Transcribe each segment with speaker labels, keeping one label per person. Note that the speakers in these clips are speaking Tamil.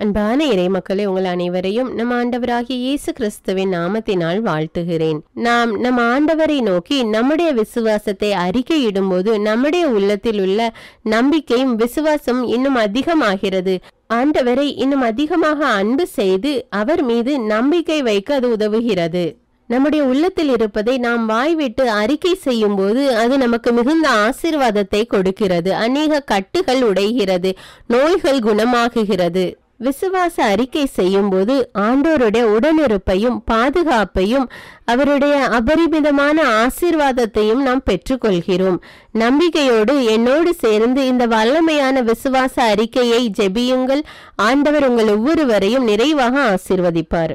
Speaker 1: அன்பான இறை மக்களே, உங்கள் அனைவரையும் நம் ஆண்டவராகிய இயேசு கிறிஸ்துவின் நாமத்தினால் வாழ்த்துகிறேன். நாம் நம் ஆண்டவரை நோக்கி நம்முடைய விசுவாசத்தை அறிக்கையிடும் போது நம்முடைய உள்ளத்தில் உள்ள நம்பிக்கையும் விசுவாசம் இன்னும் அதிகமாகிறது. ஆண்டவரை இன்னும் அதிகமாக அன்பு செய்து அவர் மீது நம்பிக்கை வைக்க அது உதவுகிறது. நம்முடைய உள்ளத்தில் இருப்பதை நாம் வாய்விட்டு அறிக்கை செய்யும் போது அது நமக்கு மிகுந்த ஆசீர்வாதத்தை கொடுக்கிறது. அநேக கட்டுகள் உடைகிறது, நோய்கள் குணமாகுகிறது. விசுவாச அறிக்கை செய்யும் போது ஆண்டவருடைய உடனிருப்பையும் பாதுகாப்பையும் அவருடைய அபரிமிதமான ஆசீர்வாதத்தையும் நாம் பெற்றுக்கொள்கிறோம். நம்பிக்கையோடு என்னோடு சேர்ந்து இந்த வல்லமையான விசுவாச அறிக்கையை ஜெபியுங்கள். ஆண்டவர் உங்கள் ஒவ்வொருவரையும் நிறைவாக ஆசீர்வதிப்பார்.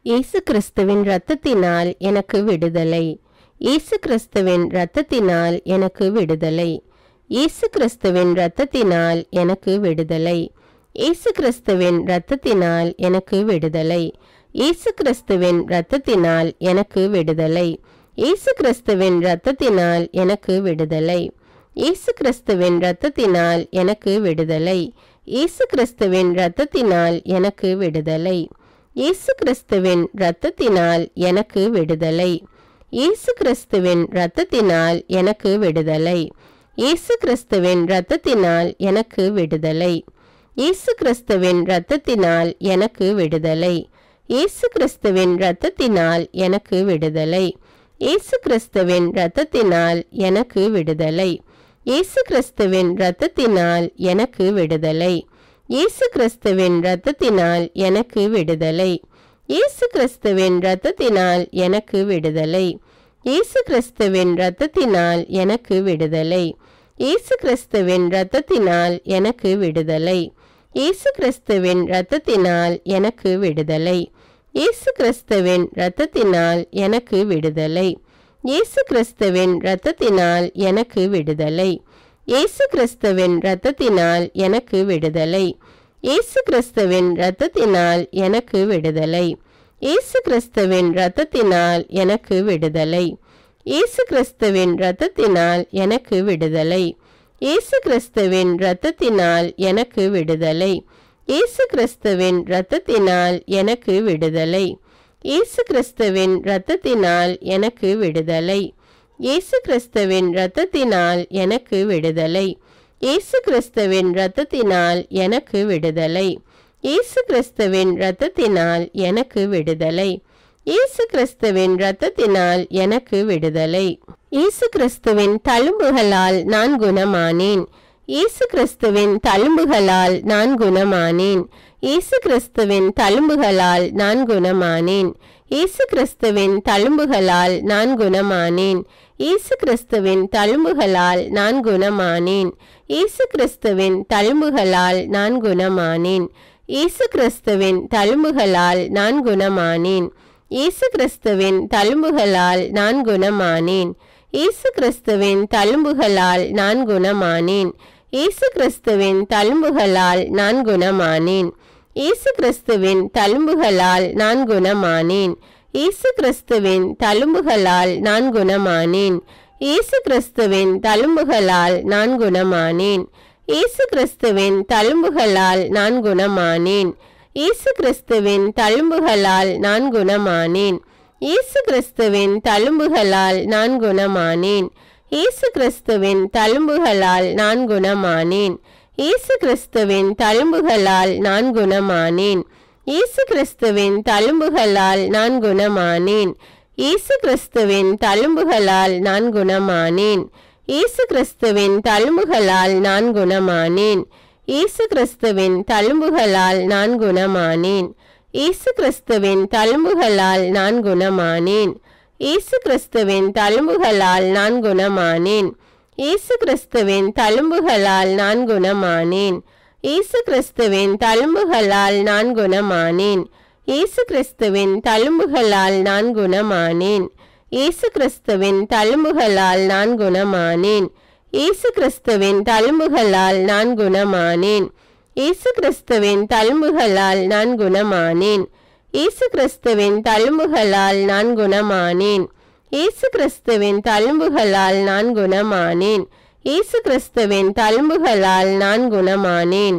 Speaker 1: இயேசு கிறிஸ்துவின் இரத்தத்தினால் எனக்கு விடுதலை. இயேசு கிறிஸ்துவின் இரத்தத்தினால் எனக்கு விடுதலை. இயேசு கிறிஸ்துவின் இரத்தத்தினால் எனக்கு விடுதலை. இயேசு கிறிஸ்துவின் இரத்தத்தினால் எனக்கு விடுதலை. இயேசு கிறிஸ்துவின் இரத்தத்தினால் எனக்கு விடுதலை. இயேசு கிறிஸ்துவின் இரத்தத்தினால் எனக்கு விடுதலை. இயேசு கிறிஸ்துவின் இரத்தத்தினால் எனக்கு விடுதலை. இயேசு கிறிஸ்துவின் இரத்தத்தினால் எனக்கு விடுதலை. இயேசு கிறிஸ்துவின் இரத்தத்தினால் எனக்கு விடுதலை. இயேசு கிறிஸ்துவின் இரத்தத்தினால் எனக்கு விடுதலை. இயேசு கிறிஸ்துவின் இரத்தத்தினால் எனக்கு விடுதலை. இயேசு கிறிஸ்துவின் இரத்தத்தினால் எனக்கு விடுதலை. இயேசு கிறிஸ்துவின் இரத்தத்தினால் எனக்கு விடுதலை. இயேசு கிறிஸ்துவின் இரத்தத்தினால் எனக்கு விடுதலை. இயேசு கிறிஸ்துவின் இரத்தத்தினால் எனக்கு விடுதலை. இயேசு கிறிஸ்துவின் இரத்தத்தினால் எனக்கு விடுதலை. இயேசு கிறிஸ்துவின் இரத்தத்தினால் எனக்கு விடுதலை. இயேசு கிறிஸ்துவின் இரத்தத்தினால் எனக்கு விடுதலை. இயேசு கிறிஸ்துவின் இரத்தத்தினால் எனக்கு விடுதலை. இயேசு கிறிஸ்துவின் இரத்தத்தினால் எனக்கு விடுதலை. இயேசு கிறிஸ்துவின் இரத்தத்தினால் எனக்கு விடுதலை. இயேசு கிறிஸ்துவின் இரத்தத்தினால் எனக்கு விடுதலை. இயேசு கிறிஸ்துவின் இரத்தத்தினால் எனக்கு விடுதலை. இயேசு கிறிஸ்துவின் இரத்தத்தினால் எனக்கு விடுதலை. இயேசு கிறிஸ்துவின் இரத்தத்தினால் எனக்கு விடுதலை. இயேசு கிறிஸ்துவின் இரத்தத்தினால் எனக்கு விடுதலை. இயேசு கிறிஸ்துவின் இரத்தத்தினால் எனக்கு விடுதலை. இயேசு கிறிஸ்துவின் இரத்தத்தினால் எனக்கு விடுதலை. இயேசு கிறிஸ்துவின் இரத்தத்தினால் எனக்கு விடுதலை. இயேசு கிறிஸ்துவின் இரத்தத்தினால் எனக்கு விடுதலை. இயேசு கிறிஸ்துவின் இரத்தத்தினால் எனக்கு விடுதலை. இயேசு கிறிஸ்துவின் இரத்தத்தினால் எனக்கு விடுதலை. இயேசு கிறிஸ்துவின் இரத்தத்தினால் எனக்கு விடுதலை. இயேசு கிறிஸ்துவின் தழும்புகளால் நான் குணமானேன். இயேசு கிறிஸ்துவின் தழும்புகளால் நான் குணமானேன். இயேசு கிறிஸ்துவின் தழும்புகளால் நான் குணமானேன். இயேசு கிறிஸ்துவின் தழும்புகளால் நான் குணமானேன். இயேசு கிறிஸ்துவின் தழும்புகளால் நான் குணமானேன். இயேசு கிறிஸ்துவின் தழும்புகளால் நான் குணமானேன். இயேசு கிறிஸ்துவின் தழும்புகளால் நான் குணமானேன். இயேசு கிறிஸ்துவின் தழும்புகளால் நான் குணமானேன். இயேசு கிறிஸ்துவின் தழும்புகளால் நான் குணமானேன். இயேசு கிறிஸ்துவின் தழும்புகளால் நான் குணமானேன். இயேசு கிறிஸ்துவின் தழும்புகளால் நான் குணமானேன். இயேசு கிறிஸ்துவின் தழும்புகளால் நான் குணமானேன். இயேசு கிறிஸ்துவின் தழும்புகளால் நான் குணமானேன். இயேசு கிறிஸ்துவின் தழும்புகளால் நான் குணமானேன். இயேசு கிறிஸ்துவின் தழும்புகளால் நான் குணமானேன். இயேசு கிறிஸ்துவின் தழும்புகளால் நான் குணமானேன். இயேசு கிறிஸ்துவின் தழும்புகளால் நான் குணமானேன். இயேசு கிறிஸ்துவின் தழும்புகளால் நான் குணமானேன். இயேசு கிறிஸ்துவின் தழும்புகளால் நான் குணமானேன். இயேசு கிறிஸ்துவின் தழும்புகளால் நான் குணமானேன். இயேசு கிறிஸ்துவின் தழும்புகளால் நான் குணமானேன். இயேசு கிறிஸ்துவின் தழும்புகளால் நான் குணமானேன். இயேசு கிறிஸ்துவின் தழும்புகளால் நான் குணமானேன். இயேசு கிறிஸ்துவின் தழும்புகளால் நான் குணமானேன். இயேசு கிறிஸ்துவின் தழும்புகளால் நான் குணமானேன். இயேசு கிறிஸ்துவின் தழும்புகளால் நான் குணமானேன். இயேசு கிறிஸ்துவின் தழும்புகளால் நான் குணமானேன். இயேசு கிறிஸ்துவின் தழும்புகளால் நான் குணமானேன். இயேசு கிறிஸ்துவின் தழும்புகளால் நான் குணமானேன். இயேசு கிறிஸ்துவின் தழும்புகளால் நான் குணமானேன். இயேசு கிறிஸ்துவின் தழும்புகளால் நான் குணமானேன். இயேசு கிறிஸ்துவின் தழும்புகளால் நான் குணமானேன். இயேசு கிறிஸ்துவின் தழும்புகளால் நான் குணமானேன்.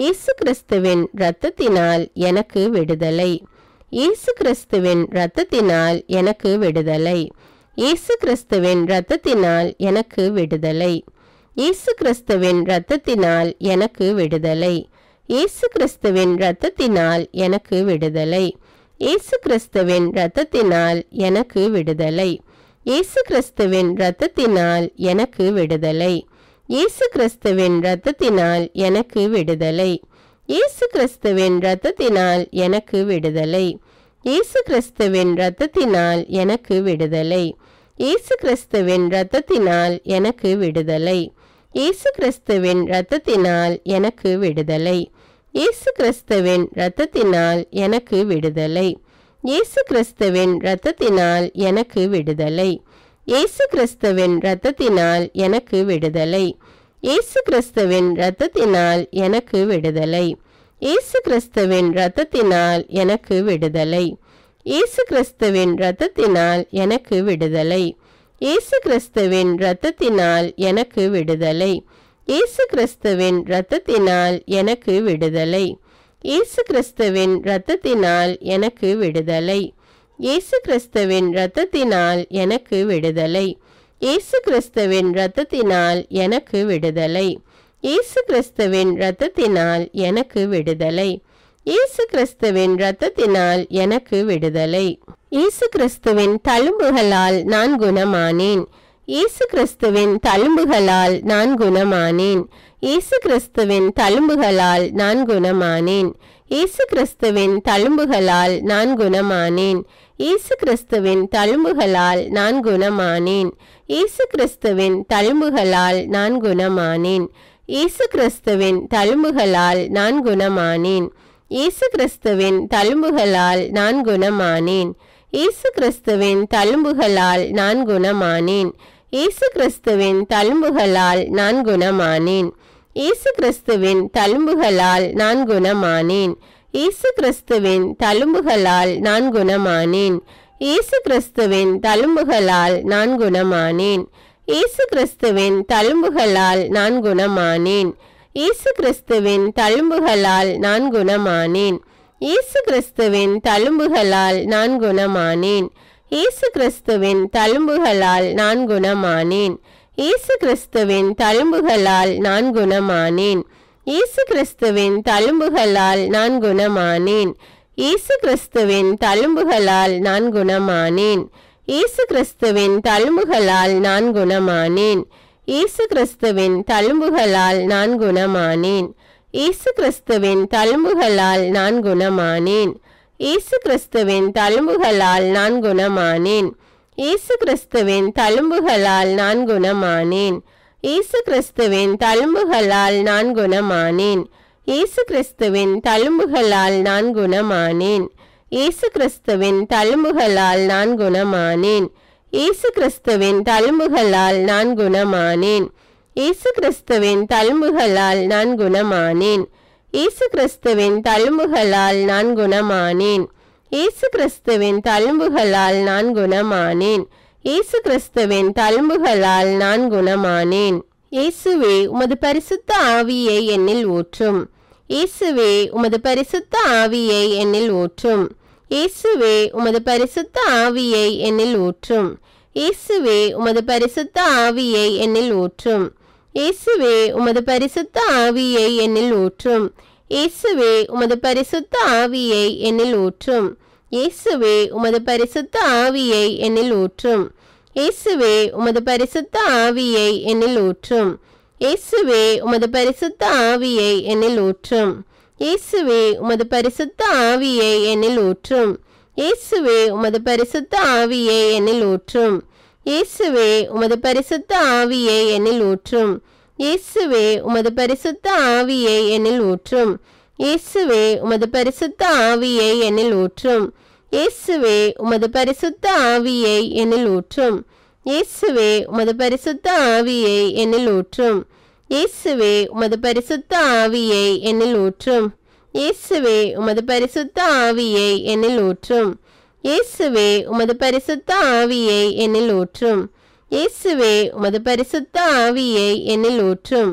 Speaker 1: இயேசு கிறிஸ்துவின் இரத்தத்தினால் எனக்கு விடுதலை. இயேசு கிறிஸ்துவின் இரத்தத்தினால் எனக்கு விடுதலை. இயேசு கிறிஸ்துவின் இரத்தத்தினால் எனக்கு விடுதலை. இயேசு கிறிஸ்துவின் இரத்தத்தினால் எனக்கு விடுதலை. இயேசு கிறிஸ்துவின் இரத்தத்தினால் எனக்கு விடுதலை. இயேசு கிறிஸ்துவின் இரத்தத்தினால் எனக்கு விடுதலை. இயேசு கிறிஸ்துவின் இரத்தத்தினால் எனக்கு விடுதலை. இயேசு கிறிஸ்துவின் இரத்தத்தினால் எனக்கு விடுதலை. இயேசு கிறிஸ்துவின் இரத்தத்தினால் எனக்கு விடுதலை. இயேசு கிறிஸ்துவின் இரத்தத்தினால் எனக்கு விடுதலை. இயேசு கிறிஸ்துவின் இரத்தத்தினால் எனக்கு விடுதலை. இயேசு கிறிஸ்துவின் இரத்தத்தினால் எனக்கு விடுதலை. இயேசு கிறிஸ்துவின் இரத்தத்தினால் எனக்கு விடுதலை. இயேசு கிறிஸ்துவின் இரத்தத்தினால் எனக்கு விடுதலை. இயேசு கிறிஸ்துவின் இரத்தத்தினால் எனக்கு விடுதலை. இயேசு கிறிஸ்துவின் இரத்தத்தினால் எனக்கு விடுதலை. இயேசு கிறிஸ்துவின் இரத்தத்தினால் எனக்கு விடுதலை. இயேசு கிறிஸ்துவின் இரத்தத்தினால் எனக்கு விடுதலை. இயேசு கிறிஸ்துவின் இரத்தத்தினால் எனக்கு விடுதலை. இயேசு கிறிஸ்துவின் இரத்தத்தினால் எனக்கு விடுதலை. இயேசு கிறிஸ்துவின் இரத்தத்தினால் எனக்கு விடுதலை. இயேசு கிறிஸ்துவின் இரத்தத்தினால் எனக்கு விடுதலை. இயேசு கிறிஸ்துவின் இரத்தத்தினால் எனக்கு விடுதலை. இயேசு கிறிஸ்துவின் இரத்தத்தினால் எனக்கு விடுதலை. இயேசு கிறிஸ்துவின் இரத்தத்தினால் எனக்கு விடுதலை. இயேசு கிறிஸ்துவின் தழும்புகளால் நான் குணமானேன். இயேசு கிறிஸ்துவின் தழும்புகளால் நான் குணமானேன். இயேசு கிறிஸ்துவின் தழும்புகளால் நான் குணமானேன். இயேசு கிறிஸ்துவின் தழும்புகளால் நான் குணமானேன். இயேசு கிறிஸ்துவின் தழும்புகளால் நான் குணமானேன். இயேசு கிறிஸ்துவின் தழும்புகளால் நான் குணமானேன். இயேசு கிறிஸ்துவின் தழும்புகளால் நான் குணமானேன். இயேசு கிறிஸ்துவின் தழும்புகளால் நான் குணமானேன். இயேசு கிறிஸ்துவின் தழும்புகளால் நான் குணமானேன். இயேசு கிறிஸ்துவின் தழும்புகளால் நான் குணமானேன். இயேசு கிறிஸ்துவின் தழும்புகளால் நான் குணமானேன். இயேசு கிறிஸ்துவின் தழும்புகளால் நான் குணமானேன். இயேசு கிறிஸ்துவின் தழும்புகளால் நான் குணமானேன். இயேசு கிறிஸ்துவின் தழும்புகளால் நான் குணமானேன். இயேசு கிறிஸ்துவின் தழும்புகளால் நான் குணமானேன். இயேசு கிறிஸ்துவின் தழும்புகளால் நான் குணமானேன். இயேசு கிறிஸ்துவின் தழும்புகளால் நான் குணமானேன். இயேசு கிறிஸ்துவின் தழும்புகளால் நான் குணமானேன். இயேசு கிறிஸ்துவின் தழும்புகளால் நான் குணமானேன். இயேசு கிறிஸ்துவின் தழும்புகளால் நான் குணமானேன். இயேசு கிறிஸ்துவின் தழும்புகளால் நான் குணமானேன். இயேசு கிறிஸ்துவின் தழும்புகளால் நான் குணமானேன். இயேசு கிறிஸ்துவின் தழும்புகளால் நான் குணமானேன். இயேசு கிறிஸ்துவின் தழும்புகளால் நான் குணமானேன். இயேசு கிறிஸ்துவின் தழும்புகளால் நான் குணமானேன். இயேசு கிறிஸ்துவின் தழும்புகளால் நான் குணமானேன். இயேசு கிறிஸ்துவின் தழும்புகளால் நான் குணமானேன். இயேசு கிறிஸ்துவின் தழும்புகளால் நான் குணமானேன். இயேசு கிறிஸ்துவின் தழும்புகளால் நான் குணமானேன். இயேசு கிறிஸ்துவின் தழும்புகளால் நான் குணமானேன். இயேசு கிறிஸ்துவின் தழும்புகளால் நான் குணமானேன். இயேசு கிறிஸ்துவின் தழும்புகளால் நான் குணமானேன். இயேசு கிறிஸ்துவின் தழும்புகளால் நான் குணமானேன். இயேசுவே உமது பரிசுத்த ஆவியை என்னில் ஊற்றும். இயேசுவே உமது பரிசுத்த ஆவியை என்னில் ஊற்றும். இயேசுவே உமது பரிசுத்த ஆவியை என்னில் ஊற்றும். இயேசுவே உமது பரிசுத்த ஆவியை என்னில் ஊற்றும். இயேசுவே உமது பரிசுத்த ஆவியை என்னில் ஊற்றும். இயேசுவே உமது பரிசுத்த ஆவியை என்னில் ஊற்றும். இயேசுவே உமது பரிசுத்த ஆவியை என்னில் ஊற்றும். இயேசுவே உமது பரிசுத்த ஆவியை என்னில் ஊற்றும். இயேசுவே உமது பரிசுத்த ஆவியை என்னில் ஊற்றும். இயேசுவே உமது பரிசுத்த ஆவியை என்னில் ஊற்றும். இயேசுவே உமது பரிசுத்த ஆவியை என்னில் ஊற்றும். இயேசுவே உமது பரிசுத்த ஆவியை என்னில் ஊற்றும். இயேசுவே உமது பரிசுத்த ஆவியை என்னில் ஊற்றும். இயேசுவே உமது பரிசுத்த ஆவியை என்னில் ஊற்றும். இயேசுவே உமது பரிசுத்த ஆவியை என்னில் ஊற்றும். இயேசுவே உமது பரிசுத்த ஆவியை என்னில் ஊற்றும். இயேசுவே உமது பரிசுத்த ஆவியை என்னில் ஊற்றும். இயேசுவே உமது பரிசுத்த ஆவியை என்னில் ஊற்றும். இயேசுவே உமது பரிசுத்த ஆவியை என்னில் ஊற்றும். இயேசுவே உமது பரிசுத்த ஆவியை என்னில் ஊற்றும்.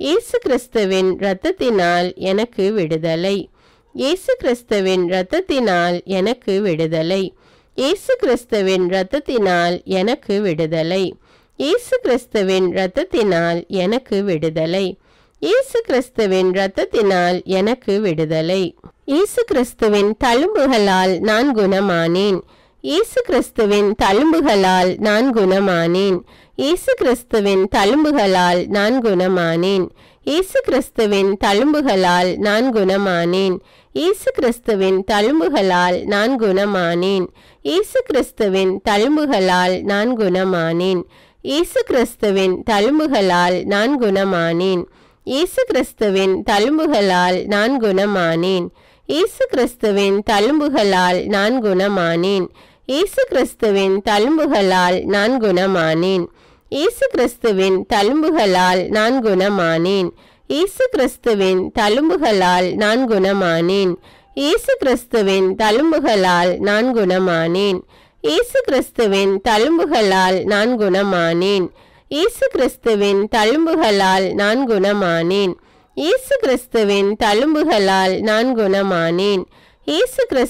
Speaker 1: இயேசு கிறிஸ்துவின் இரத்தத்தினால் எனக்கு விடுதலை. இயேசு கிறிஸ்துவின் இரத்தத்தினால் எனக்கு விடுதலை. இயேசு கிறிஸ்துவின் இரத்தத்தினால் எனக்கு விடுதலை. இயேசு கிறிஸ்துவின் இரத்தத்தினால் எனக்கு விடுதலை. இயேசு கிறிஸ்துவின் இரத்தத்தினால் எனக்கு விடுதலை. இயேசு கிறிஸ்துவின் தழும்புகளால் நான் குணமானேன். இயேசு கிறிஸ்துவின் தழும்புகளால் நான் குணமானேன். இயேசு கிறிஸ்துவின் தழும்புகளால் நான் குணமானேன். இயேசு கிறிஸ்துவின் தழும்புகளால் நான் குணமானேன். இயேசு கிறிஸ்துவின் தழும்புகளால் நான் குணமானேன். இயேசு கிறிஸ்துவின் தழும்புகளால் நான் குணமானேன். இயேசு கிறிஸ்துவின் தழும்புகளால் நான் குணமானேன். இயேசு கிறிஸ்துவின் தழும்புகளால் நான் குணமானேன். இயேசு கிறிஸ்துவின் தழும்புகளால் நான் குணமானேன். இயேசு கிறிஸ்துவின் தழும்புகளால் நான் குணமானேன். இயேசு கிறிஸ்துவின் தழும்புகளால் நான் குணமானேன். இயேசு கிறிஸ்துவின் தழும்புகளால் நான் குணமானேன். இயேசு கிறிஸ்துவின் தழும்புகளால் நான் குணமானேன். இயேசு கிறிஸ்துவின் தழும்புகளால் நான் குணமானேன். இயேசு கிறிஸ்துவின் தழும்புகளால் நான் குணமானேன். இயேசு கிறிஸ்துவின் தழும்புகளால் நான் குணமானேன். இயேசு கிறிஸ்துவின் தழும்புகளால் நான் குணமானேன். இயேசு கிறிஸ்துவின்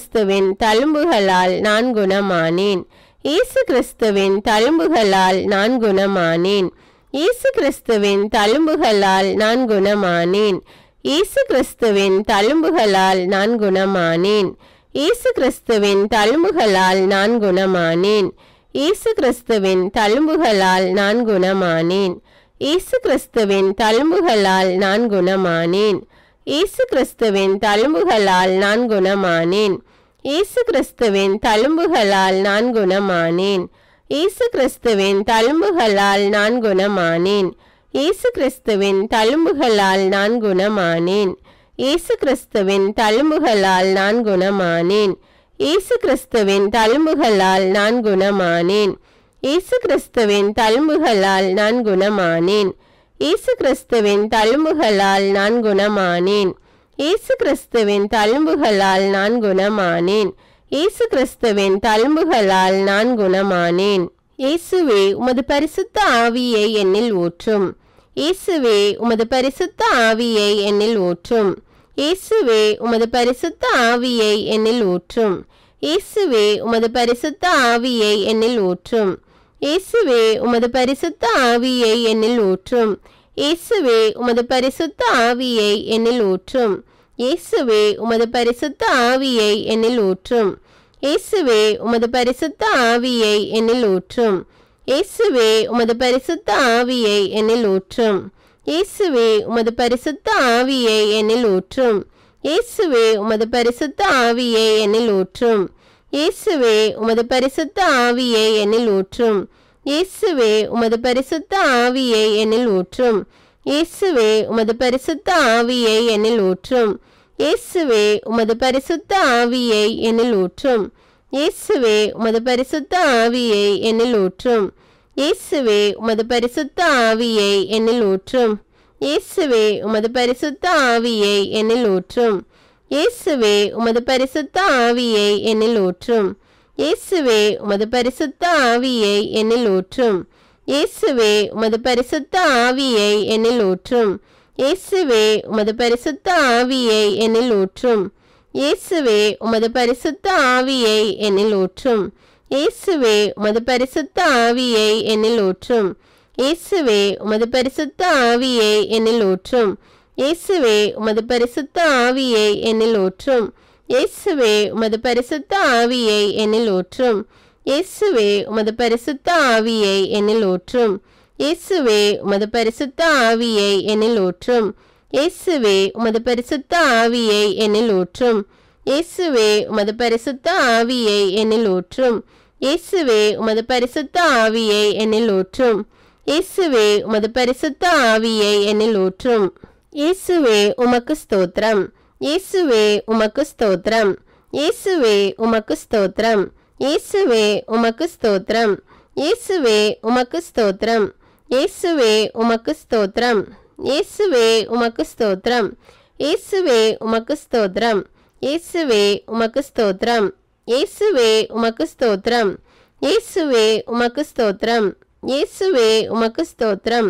Speaker 1: தழும்புகளால் நான் குணமானேன். இயேசு கிறிஸ்துவின் தழும்புகளால் நான் குணமானேன். இயேசு கிறிஸ்துவின் தழும்புகளால் நான் குணமானேன். இயேசு கிறிஸ்துவின் தழும்புகளால் நான் குணமானேன். இயேசு கிறிஸ்துவின் தழும்புகளால் நான் குணமானேன். இயேசு கிறிஸ்துவின் தழும்புகளால் நான் குணமானேன். இயேசு கிறிஸ்துவின் தழும்புகளால் நான் குணமானேன். இயேசு கிறிஸ்துவின் தழும்புகளால் நான் குணமானேன். இயேசு கிறிஸ்துவின் தழும்புகளால் நான் குணமானேன். இயேசு கிறிஸ்துவின் தழும்புகளால் நான் குணமானேன். இயேசு கிறிஸ்துவின் தழும்புகளால் நான் குணமானேன். இயேசு கிறிஸ்துவின் தழும்புகளால் நான் குணமானேன். இயேசு கிறிஸ்துவின் தழும்புகளால் நான் குணமானேன். இயேசு கிறிஸ்துவின் தழும்புகளால் நான் குணமானேன். இயேசு கிறிஸ்துவின் தழும்புகளால் நான் குணமானேன். இயேசு கிறிஸ்துவின் தழும்புகளால் நான் குணமானேன். இயேசுவே உமது பரிசுத்த ஆவியை என்னில் ஊற்றும். இயேசுவே உமது பரிசுத்த ஆவியை என்னில் ஊற்றும். இயேசுவே உமது பரிசுத்த ஆவியை என்னில் ஊற்றும். இயேசுவே உமது பரிசுத்த ஆவியை என்னில் ஊற்றும். இயேசுவே உமது பரிசுத்த ஆவியை என்னில் ஊற்றும். இயேசுவே உமது பரிசுத்த ஆவியை என்னில் ஊற்றும். இயேசுவே உமது பரிசுத்த ஆவியை என்னில் ஊற்றும். இயேசுவே உமது பரிசுத்த ஆவியை என்னில் ஊற்றும். இயேசுவே உமது பரிசுத்த ஆவியை என்னில் ஊற்றும். இயேசுவே உமது பரிசுத்த ஆவியை என்னில் ஊற்றும். இயேசுவே உமது பரிசுத்த ஆவியை என்னில் ஊற்றும். இயேசுவே உமது பரிசுத்த ஆவியை என்னில் ஊற்றும். இயேசுவே உமது பரிசுத்த ஆவியை என்னில் ஊற்றும். இயேசுவே உமது பரிசுத்த ஆவியை என்னில் ஊற்றும். இயேசுவே உமது பரிசுத்த ஆவியை என்னில் ஊற்றும். இயேசுவே உமது பரிசுத்த ஆவியை என்னில் ஊற்றும். இயேசுவே உமது பரிசுத்த ஆவியை என்னில் ஊற்றும். இயேசுவே உமது பரிசுத்த ஆவியை என்னில் ஊற்றும். இயேசுவே உமது பரிசுத்த ஆவியை என்னில் ஊற்றும். இயேசுவே உமது பரிசுத்த ஆவியை என்னில் ஊற்றும். இயேசுவே உமது பரிசுத்த ஆவியை என்னில் ஊற்றும். இயேசுவே உமது பரிசுத்த ஆவியை என்னில் ஊற்றும். இயேசுவே உமது பரிசுத்த ஆவியை என்னில் ஊற்றும். இயேசுவே உமது பரிசுத்த ஆவியை என்னில் ஊற்றும். இயேசுவே உமது பரிசுத்த ஆவியை என்னில் ஊற்றும். இயேசுவே உமது பரிசுத்த ஆவியை என்னில் ஊற்றும். இயேசுவே உமது பரிசுத்த ஆவியை என்னில் ஊற்றும். இயேசுவே உமது பரிசுத்த ஆவியை என்னில் ஊற்றும். இயேசுவே உமது பரிசுத்த ஆவியை என்னில் ஊற்றும். இயேசுவே உமது பரிசுத்த ஆவியை என்னில் ஊற்றும். இயேசுவே உமது பரிசுத்த ஆவியை என்னில் ஊற்றும். இயேசுவே உமது பரிசுத்த ஆவியை என்னில் ஊற்றும். இயேசுவே உமது பரிசுத்த ஆவியை என்னில் ஊற்றும். இயேசுவே உமக்கு ஸ்தோத்திரம். இயேசுவே உமக்கு ஸ்தோத்திரம். இயேசுவே உமக்கு ஸ்தோத்திரம். இயேசுவே உமக்கு ஸ்தோத்திரம். இயேசுவே உமக்கு ஸ்தோத்திரம். இயேசுவே உமக்கு ஸ்தோத்திரம். இயேசுவே உமக்கு ஸ்தோத்திரம். இயேசுவே உமக்கு ஸ்தோத்திரம். இயேசுவே உமக்கு ஸ்தோத்திரம். இயேசுவே உமக்கு ஸ்தோத்திரம். இயேசுவே உமக்கு ஸ்தோத்திரம். இயேசுவே உமக்கு ஸ்தோத்திரம்.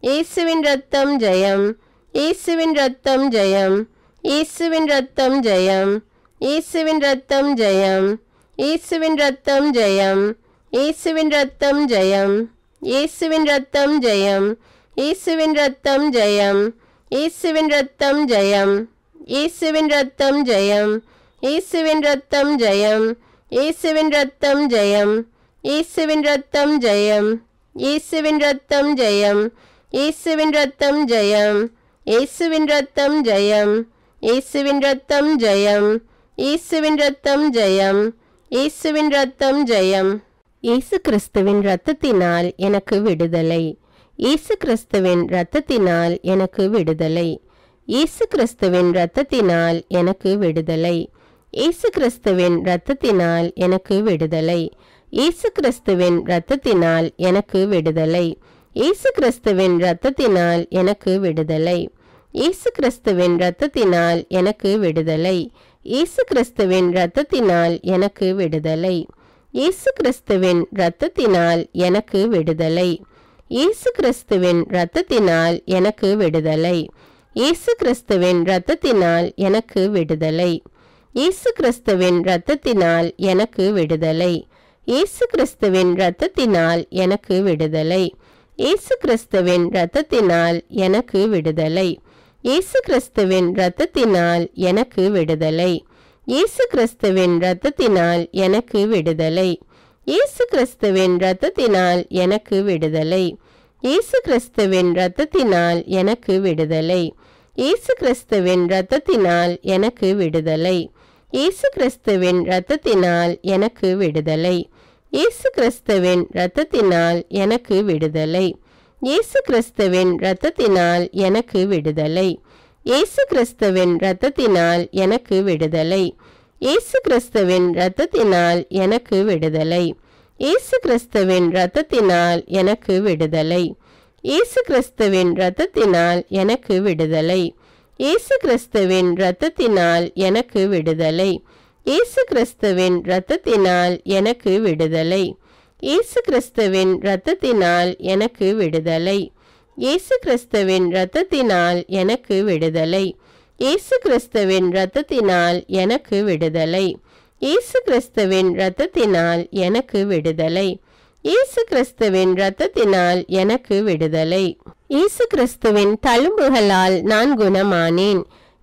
Speaker 1: இயேசுவின் இரத்தம் ஜெயம். இயேசுவின் இரத்தம் ஜெயம். இயேசுவின் இரத்தம் ஜெயம். இயேசுவின் இரத்தம் ஜெயம். இயேசுவின் இரத்தம் ஜெயம். இயேசுவின் இரத்தம் ஜெயம். இயேசுவின் இரத்தம் ஜெயம். இயேசுவின் இரத்தம் ஜெயம். இயேசுவின் இரத்தம் ஜெயம். இயேசுவின் இரத்தம் ஜெயம். இயேசுவின் இரத்தம் ஜெயம். இயேசுவின் இரத்தம் ஜெயம். இயேசுவின் இரத்தம் ஜெயம். இயேசுவின் இரத்தம் ஜெயம். இயேசுவின் இரத்தம் ஜெயம். இயேசுவின் இரத்தம் ஜெயம். இயேசுவின் இரத்தம் ஜெயம். இயேசுவின் இரத்தம் ஜெயம். இயேசுவின் இரத்தம் ஜெயம். இயேசு கிறிஸ்துவின் இரத்தத்தினால் எனக்கு விடுதலை. இயேசு கிறிஸ்துவின் இரத்தத்தினால் எனக்கு விடுதலை. இயேசு கிறிஸ்துவின் இரத்தத்தினால் எனக்கு விடுதலை. இயேசு கிறிஸ்துவின் இரத்தத்தினால் எனக்கு விடுதலை. இயேசு கிறிஸ்துவின் இரத்தத்தினால் எனக்கு விடுதலை. இயேசு கிறிஸ்துவின் இரத்தத்தினால் எனக்கு விடுதலை. இயேசு கிறிஸ்துவின் இரத்தத்தினால் எனக்கு விடுதலை. இயேசு கிறிஸ்துவின் இரத்தத்தினால் எனக்கு விடுதலை. இயேசு கிறிஸ்துவின் இரத்தத்தினால் எனக்கு விடுதலை. இயேசு கிறிஸ்துவின் இரத்தத்தினால் எனக்கு விடுதலை. இயேசு கிறிஸ்துவின் இரத்தத்தினால் எனக்கு விடுதலை. இயேசு கிறிஸ்துவின் இரத்தத்தினால் எனக்கு விடுதலை. இயேசு கிறிஸ்துவின் இரத்தத்தினால் எனக்கு விடுதலை. இயேசு கிறிஸ்துவின் இரத்தத்தினால் எனக்கு விடுதலை. இயேசு கிறிஸ்துவின் இரத்தத்தினால் எனக்கு விடுதலை. இயேசு கிறிஸ்துவின் இரத்தத்தினால் எனக்கு விடுதலை. இயேசு கிறிஸ்துவின் இரத்தத்தினால் எனக்கு விடுதலை. இயேசு கிறிஸ்துவின் இரத்தத்தினால் எனக்கு விடுதலை. இயேசு கிறிஸ்துவின் இரத்தத்தினால் எனக்கு விடுதலை. இயேசு கிறிஸ்துவின் இரத்தத்தினால் எனக்கு விடுதலை. இயேசு கிறிஸ்துவின் இரத்தத்தினால் எனக்கு விடுதலை. இயேசு கிறிஸ்துவின் இரத்தத்தினால் எனக்கு விடுதலை. இயேசு கிறிஸ்துவின் இரத்தத்தினால் எனக்கு விடுதலை. இயேசு கிறிஸ்துவின் இரத்தத்தினால் எனக்கு விடுதலை. இயேசு கிறிஸ்துவின் இரத்தத்தினால் எனக்கு விடுதலை. இயேசு கிறிஸ்துவின் இரத்தத்தினால் எனக்கு விடுதலை. இயேசு கிறிஸ்துவின் இரத்தத்தினால் எனக்கு விடுதலை. இயேசு கிறிஸ்துவின் இரத்தத்தினால் எனக்கு விடுதலை. இயேசு கிறிஸ்துவின் இரத்தத்தினால் எனக்கு விடுதலை. இயேசு கிறிஸ்துவின் இரத்தத்தினால் எனக்கு விடுதலை. இயேசு கிறிஸ்துவின் இரத்தத்தினால் எனக்கு விடுதலை. இயேசு கிறிஸ்துவின் இரத்தத்தினால் எனக்கு விடுதலை. இயேசு கிறிஸ்துவின் இரத்தத்தினால் எனக்கு விடுதலை. இயேசு கிறிஸ்துவின் தழும்புகளால் நான் குணமானேன்.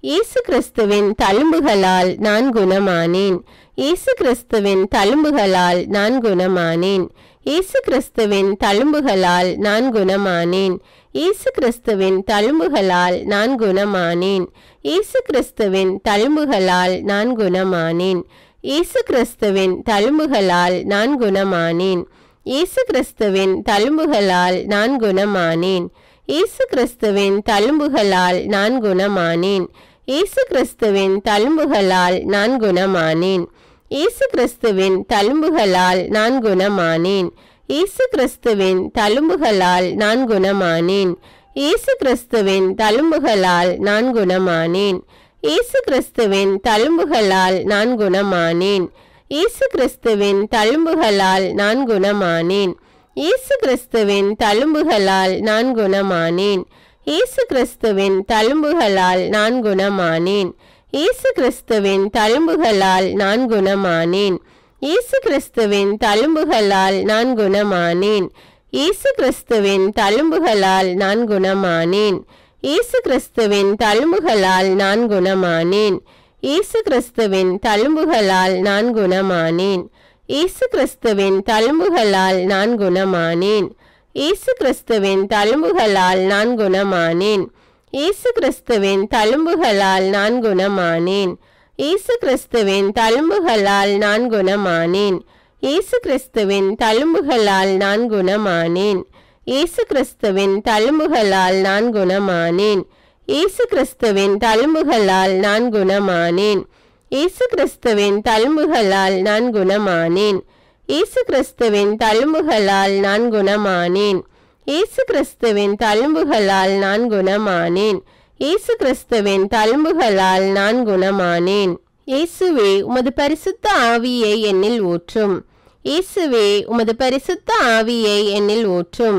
Speaker 1: இயேசு கிறிஸ்துவின் தழும்புகளால் நான் குணமானேன். இயேசு கிறிஸ்துவின் தழும்புகளால் நான் குணமானேன். இயேசு கிறிஸ்துவின் தழும்புகளால் நான் குணமானேன். இயேசு கிறிஸ்துவின் தழும்புகளால் நான் குணமானேன். இயேசு கிறிஸ்துவின் தழும்புகளால் நான் குணமானேன். இயேசு கிறிஸ்துவின் தழும்புகளால் நான் குணமானேன். இயேசு கிறிஸ்துவின் தழும்புகளால் நான் குணமானேன். இயேசு கிறிஸ்துவின் தழும்புகளால் நான் குணமானேன். இயேசு கிறிஸ்துவின் தழும்புகளால் நான் குணமானேன். இயேசு கிறிஸ்துவின் தழும்புகளால் நான் குணமானேன். இயேசு கிறிஸ்துவின் தழும்புகளால் நான் குணமானேன். இயேசு கிறிஸ்துவின் தழும்புகளால் நான் குணமானேன். இயேசு கிறிஸ்துவின் தழும்புகளால் நான் குணமானேன். இயேசு கிறிஸ்துவின் தழும்புகளால் நான் குணமானேன். இயேசு கிறிஸ்துவின் தழும்புகளால் நான் குணமானேன். இயேசு கிறிஸ்துவின் தழும்புகளால் நான் குணமானேன். இயேசு கிறிஸ்துவின் தழும்புகளால் நான் குணமானேன். இயேசு கிறிஸ்துவின் தழும்புகளால் நான் குணமானேன். இயேசு கிறிஸ்துவின் தழும்புகளால் நான் குணமானேன். இயேசு கிறிஸ்துவின் தழும்புகளால் நான் குணமானேன். இயேசு கிறிஸ்துவின் தழும்புகளால் நான் குணமானேன். இயேசு கிறிஸ்துவின் தழும்புகளால் நான் குணமானேன். இயேசு கிறிஸ்துவின் தழும்புகளால் நான் குணமானேன். இயேசு கிறிஸ்துவின் தழும்புகளால் நான் குணமானேன். இயேசு கிறிஸ்துவின் தழும்புகளால் நான் குணமானேன். இயேசு கிறிஸ்துவின் தழும்புகளால் நான் குணமானேன். இயேசு கிறிஸ்துவின் தழும்புகளால் நான் குணமானேன். இயேசு கிறிஸ்துவின் தழும்புகளால் நான் குணமானேன். இயேசு கிறிஸ்துவின் தழும்புகளால் நான் குணமானேன். இயேசு கிறிஸ்துவின் தழும்புகளால் நான் குணமானேன். இயேசு கிறிஸ்துவின் தழும்புகளால் நான் குணமானேன். இயேசு கிறிஸ்துவின் தழும்புகளால் நான் குணமானேன். இயேசுவே, உமது பரிசுத்த ஆவியை என்னில் ஊற்றும். இயேசுவே, உமது பரிசுத்த ஆவியை என்னில் ஊற்றும்.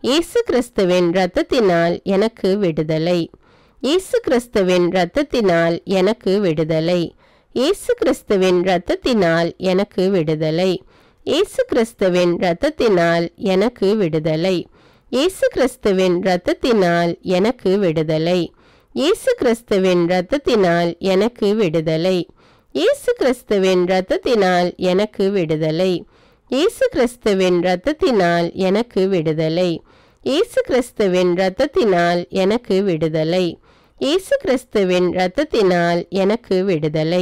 Speaker 1: இயேசு கிறிஸ்துவின் இரத்தத்தினால் எனக்கு விடுதலை. இயேசு கிறிஸ்துவின் இரத்தத்தினால் எனக்கு விடுதலை. இயேசு கிறிஸ்துவின் இரத்தத்தினால் எனக்கு விடுதலை. இயேசு கிறிஸ்துவின் இரத்தத்தினால் எனக்கு விடுதலை. இயேசு கிறிஸ்துவின் இரத்தத்தினால் எனக்கு விடுதலை. இயேசு கிறிஸ்துவின் இரத்தத்தினால் எனக்கு விடுதலை. இயேசு கிறிஸ்துவின் இரத்தத்தினால் எனக்கு விடுதலை. இயேசு கிறிஸ்துவின் இரத்தத்தினால் எனக்கு விடுதலை. இயேசு கிறிஸ்துவின் இரத்தத்தினால் எனக்கு விடுதலை. இயேசு கிறிஸ்துவின் இரத்தத்தினால் எனக்கு விடுதலை.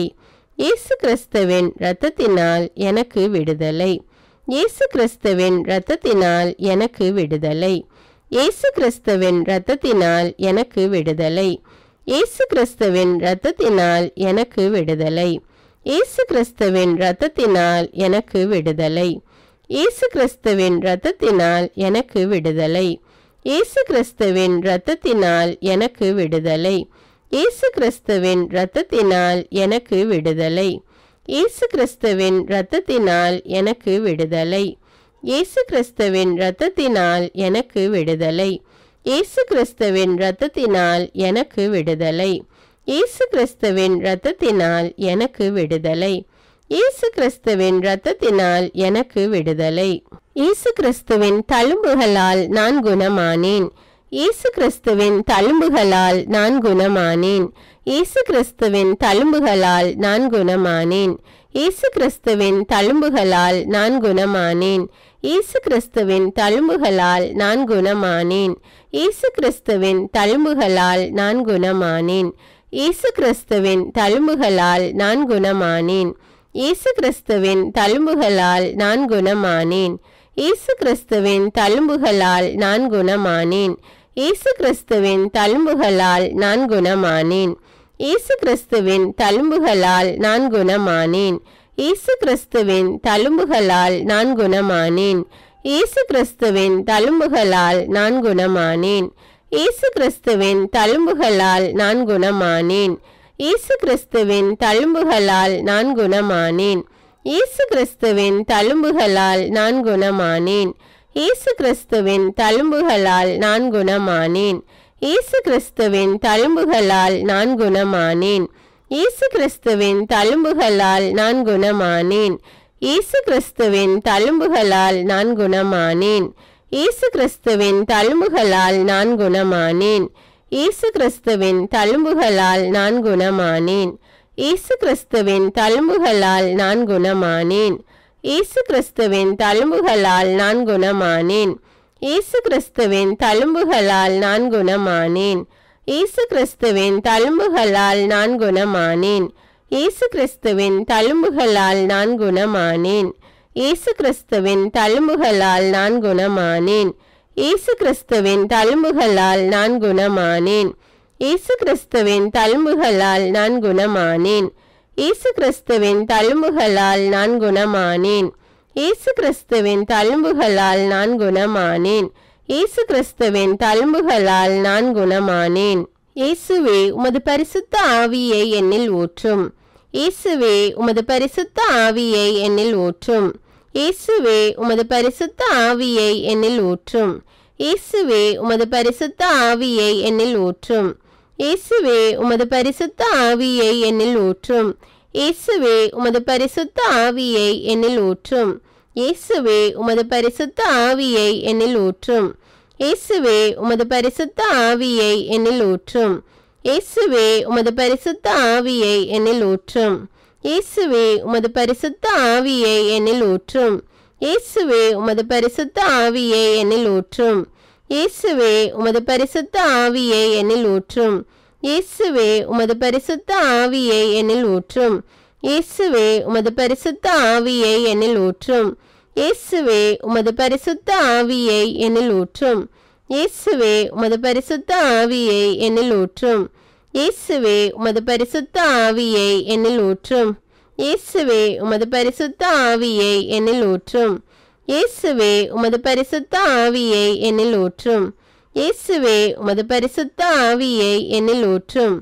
Speaker 1: இயேசு கிறிஸ்துவின் இரத்தத்தினால் எனக்கு விடுதலை. இயேசு கிறிஸ்துவின் இரத்தத்தினால் எனக்கு விடுதலை. இயேசு கிறிஸ்துவின் இரத்தத்தினால் எனக்கு விடுதலை. இயேசு கிறிஸ்துவின் இரத்தத்தினால் எனக்கு விடுதலை. இயேசு கிறிஸ்துவின் இரத்தத்தினால் எனக்கு விடுதலை. இயேசு கிறிஸ்துவின் இரத்தத்தினால் எனக்கு விடுதலை. இயேசு கிறிஸ்துவின் இரத்தத்தினால் எனக்கு விடுதலை. இயேசு கிறிஸ்துவின் இரத்தத்தினால் எனக்கு விடுதலை. இயேசு கிறிஸ்துவின் இரத்தத்தினால் எனக்கு விடுதலை. இயேசு கிறிஸ்துவின் இரத்தத்தினால் எனக்கு விடுதலை. இயேசு கிறிஸ்துவின் இரத்தத்தினால் எனக்கு விடுதலை. இயேசு கிறிஸ்துவின் இரத்தத்தினால் எனக்கு விடுதலை. இயேசு கிறிஸ்துவின் இரத்தத்தினால் எனக்கு விடுதலை. இயேசு கிறிஸ்துவின் தழும்புகளால் நான் குணமானேன். இயேசு கிறிஸ்துவின் தழும்புகளால் நான் குணமானேன். இயேசு கிறிஸ்துவின் தழும்புகளால் நான் குணமானேன். இயேசு கிறிஸ்துவின் தழும்புகளால் நான் குணமானேன். இயேசு கிறிஸ்துவின் தழும்புகளால் நான் குணமானேன். இயேசு கிறிஸ்துவின் தழும்புகளால் நான் குணமானேன். இயேசு கிறிஸ்துவின் தழும்புகளால் நான் குணமானேன். இயேசு கிறிஸ்துவின் தழும்புகளால் நான் குணமானேன். இயேசு கிறிஸ்துவின் தழும்புகளால் நான் குணமானேன். இயேசு கிறிஸ்துவின் தழும்புகளால் நான் குணமானேன். இயேசு கிறிஸ்துவின் தழும்புகளால் நான் குணமானேன். இயேசு கிறிஸ்துவின் தழும்புகளால் நான் குணமானேன். இயேசு கிறிஸ்துவின் தழும்புகளால் நான் குணமானேன். இயேசு கிறிஸ்துவின் தழும்புகளால் நான் குணமானேன். இயேசு கிறிஸ்துவின் தழும்புகளால் நான் குணமானேன். இயேசு கிறிஸ்துவின் தழும்புகளால் நான் குணமானேன். இயேசு கிறிஸ்துவின் தழும்புகளால் நான் குணமானேன். இயேசு கிறிஸ்துவின் தழும்புகளால் நான் குணமானேன். இயேசு கிறிஸ்துவின் தழும்புகளால் நான் குணமானேன். இயேசு கிறிஸ்துவின் தழும்புகளால் நான் குணமானேன். இயேசு கிறிஸ்துவின் தழும்புகளால் நான் குணமானேன். இயேசு கிறிஸ்துவின் தழும்புகளால் நான் குணமானேன். இயேசு கிறிஸ்துவின் தழும்புகளால் நான் குணமானேன். இயேசு கிறிஸ்துவின் தழும்புகளால் நான் குணமானேன். இயேசு கிறிஸ்துவின் தழும்புகளால் நான் குணமானேன். இயேசு கிறிஸ்துவின் தழும்புகளால் நான் குணமானேன். இயேசு கிறிஸ்துவின் தழும்புகளால் நான் குணமானேன். இயேசு கிறிஸ்துவின் தழும்புகளால் நான் குணமானேன். இயேசு கிறிஸ்துவின் தழும்புகளால் நான் குணமானேன். இயேசு கிறிஸ்துவின் தழும்புகளால் நான் குணமானேன். இயேசு கிறிஸ்துவின் தழும்புகளால் நான் குணமானேன். இயேசு கிறிஸ்துவின் தழும்புகளால் நான் குணமானேன். இயேசு கிறிஸ்துவின் தழும்புகளால் நான் குணமானேன். இயேசுவே உமது பரிசுத்த ஆவியை என்னில் ஊற்றும். இயேசுவே உமது பரிசுத்த ஆவியை என்னில் ஊற்றும். இயேசுவே உமது பரிசுத்த ஆவியை என்னில் ஊற்றும். இயேசுவே உமது பரிசுத்த ஆவியை என்னில் ஊற்றும். இயேசுவே உமது பரிசுத்த ஆவியை என்னில் ஊற்றும். இயேசுவே உமது பரிசுத்த ஆவியை என்னில் ஊற்றும். இயேசுவே உமது பரிசுத்த ஆவியை என்னில் ஊற்றும். இயேசுவே உமது பரிசுத்த ஆவியை என்னில் ஊற்றும். இயேசுவே உமது பரிசுத்த ஆவியை என்னில் ஊற்றும். இயேசுவே உமது பரிசுத்த ஆவியை என்னில் ஊற்றும். இயேசுவே உமது பரிசுத்த ஆவியை என்னில் ஊற்றும். இயேசுவே உமது பரிசுத்த ஆவியை என்னில் ஊற்றும். இயேசுவே உமது பரிசுத்த ஆவியை என்னில் ஊற்றும். இயேசுவே உமது பரிசுத்த ஆவியை என்னில் ஊற்றும். இயேசுவே உமது பரிசுத்த ஆவியை என்னில் ஊற்றும். இயேசுவே உமது பரிசுத்த ஆவியை என்னில் ஊற்றும். இயேசுவே உமது பரிசுத்த ஆவியை என்னில் ஊற்றும். இயேசுவே உமது பரிசுத்த ஆவியை என்னில் ஊற்றும். இயேசுவே உமது பரிசுத்த ஆவியை என்னில் ஊற்றும். இயேசுவே உமது பரிசுத்த ஆவியை என்னில் ஊற்றும்.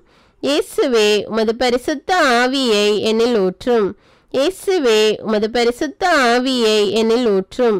Speaker 1: இயேசுவே உமது பரிசுத்த ஆவியை என்னில் ஊற்றும். இயேசுவே உமது பரிசுத்த ஆவியை என்னில் ஊற்றும்.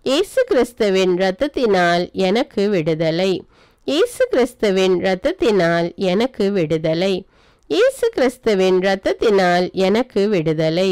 Speaker 1: இயேசு கிறிஸ்துவின் இரத்தத்தினால் எனக்கு விடுதலை. இயேசு கிறிஸ்துவின் இரத்தத்தினால் எனக்கு விடுதலை. இயேசு கிறிஸ்துவின் இரத்தத்தினால் எனக்கு விடுதலை.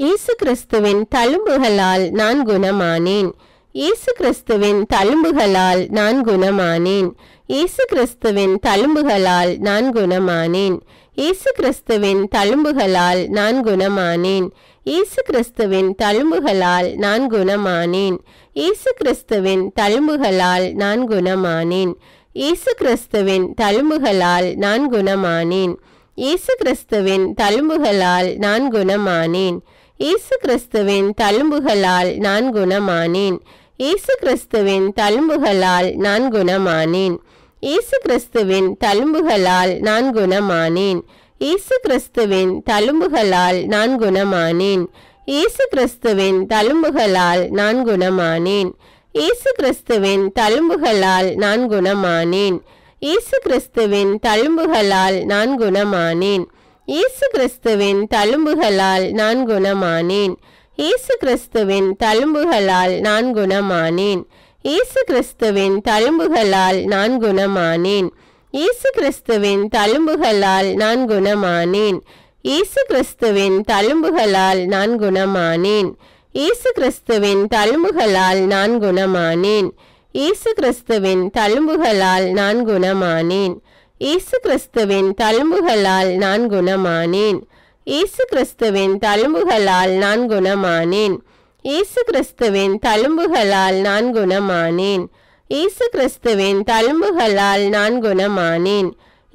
Speaker 1: இயேசு கிறிஸ்துவின் தழும்புகளால் நான் குணமானேன். இயேசு கிறிஸ்துவின் தழும்புகளால் நான் குணமானேன். இயேசு கிறிஸ்துவின் தழும்புகளால் நான் குணமானேன். இயேசு கிறிஸ்துவின் தழும்புகளால் நான் குணமானேன். இயேசு கிறிஸ்துவின் தழும்புகளால் நான் குணமானேன். இயேசு கிறிஸ்துவின் தழும்புகளால் நான் குணமானேன். இயேசு கிறிஸ்துவின் தழும்புகளால் நான் குணமானேன். இயேசு கிறிஸ்துவின் தழும்புகளால் நான் குணமானேன். இயேசு கிறிஸ்துவின் தழும்புகளால் நான் குணமானேன். இயேசு கிறிஸ்துவின் தழும்புகளால் நான் குணமானேன். இயேசு கிறிஸ்துவின் தழும்புகளால் நான் குணமானேன். இயேசு கிறிஸ்துவின் தழும்புகளால் நான் குணமானேன். இயேசு கிறிஸ்துவின் தழும்புகளால் நான் குணமானேன். இயேசு கிறிஸ்துவின் தழும்புகளால் நான் குணமானேன். இயேசு கிறிஸ்துவின் தழும்புகளால் நான் குணமானேன். இயேசு கிறிஸ்துவின் தழும்புகளால் நான் குணமானேன். இயேசு கிறிஸ்துவின் தழும்புகளால் நான் குணமானேன். இயேசு கிறிஸ்துவின் தழும்புகளால் நான் குணமானேன். இயேசு கிறிஸ்துவின் தழும்புகளால் நான் குணமானேன். இயேசு கிறிஸ்துவின் தழும்புகளால் நான் குணமானேன். இயேசு கிறிஸ்துவின் தழும்புகளால் நான் குணமானேன். இயேசு கிறிஸ்துவின் தழும்புகளால் நான் குணமானேன். இயேசு கிறிஸ்துவின் தழும்புகளால் நான் குணமானேன். இயேசு கிறிஸ்துவின் தழும்புகளால் நான் குணமானேன். இயேசு கிறிஸ்துவின் தழும்புகளால் நான் குணமானேன். இயேசு கிறிஸ்துவின் தழும்புகளால் நான் குணமானேன்.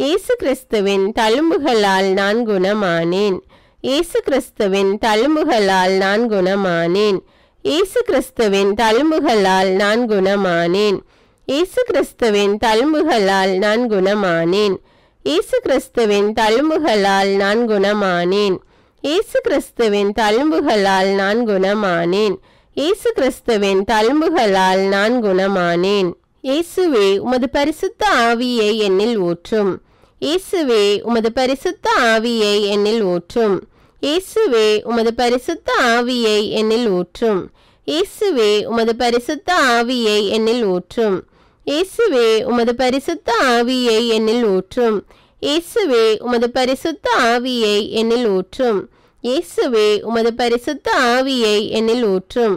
Speaker 1: இயேசு கிறிஸ்துவின் தழும்புகளால் நான் குணமானேன். இயேசு கிறிஸ்துவின் தழும்புகளால் நான் குணமானேன். இயேசு கிறிஸ்துவின் தழும்புகளால் நான் குணமானேன். இயேசு கிறிஸ்துவின் தழும்புகளால் நான் குணமானேன். இயேசு கிறிஸ்துவின் தழும்புகளால் நான் குணமானேன். இயேசு கிறிஸ்துவின் தழும்புகளால் நான் குணமானேன். இயேசு கிறிஸ்துவின் தழும்புகளால் நான் குணமானேன். இயேசுவே உமது பரிசுத்த ஆவியை என்னில் ஊற்றும். இயேசுவே உமது பரிசுத்த ஆவியை என்னில் ஊற்றும். இயேசுவே உமது பரிசுத்த ஆவியை என்னில் ஊற்றும். இயேசுவே உமது பரிசுத்த ஆவியை என்னில் ஊற்றும். இயேசுவே உமது பரிசுத்த ஆவியை என்னில் ஊற்றும். இயேசுவே உமது பரிசுத்த ஆவியை என்னில் ஊற்றும். இயேசுவே உமது பரிசுத்த ஆவியை என்னில் ஊற்றும்.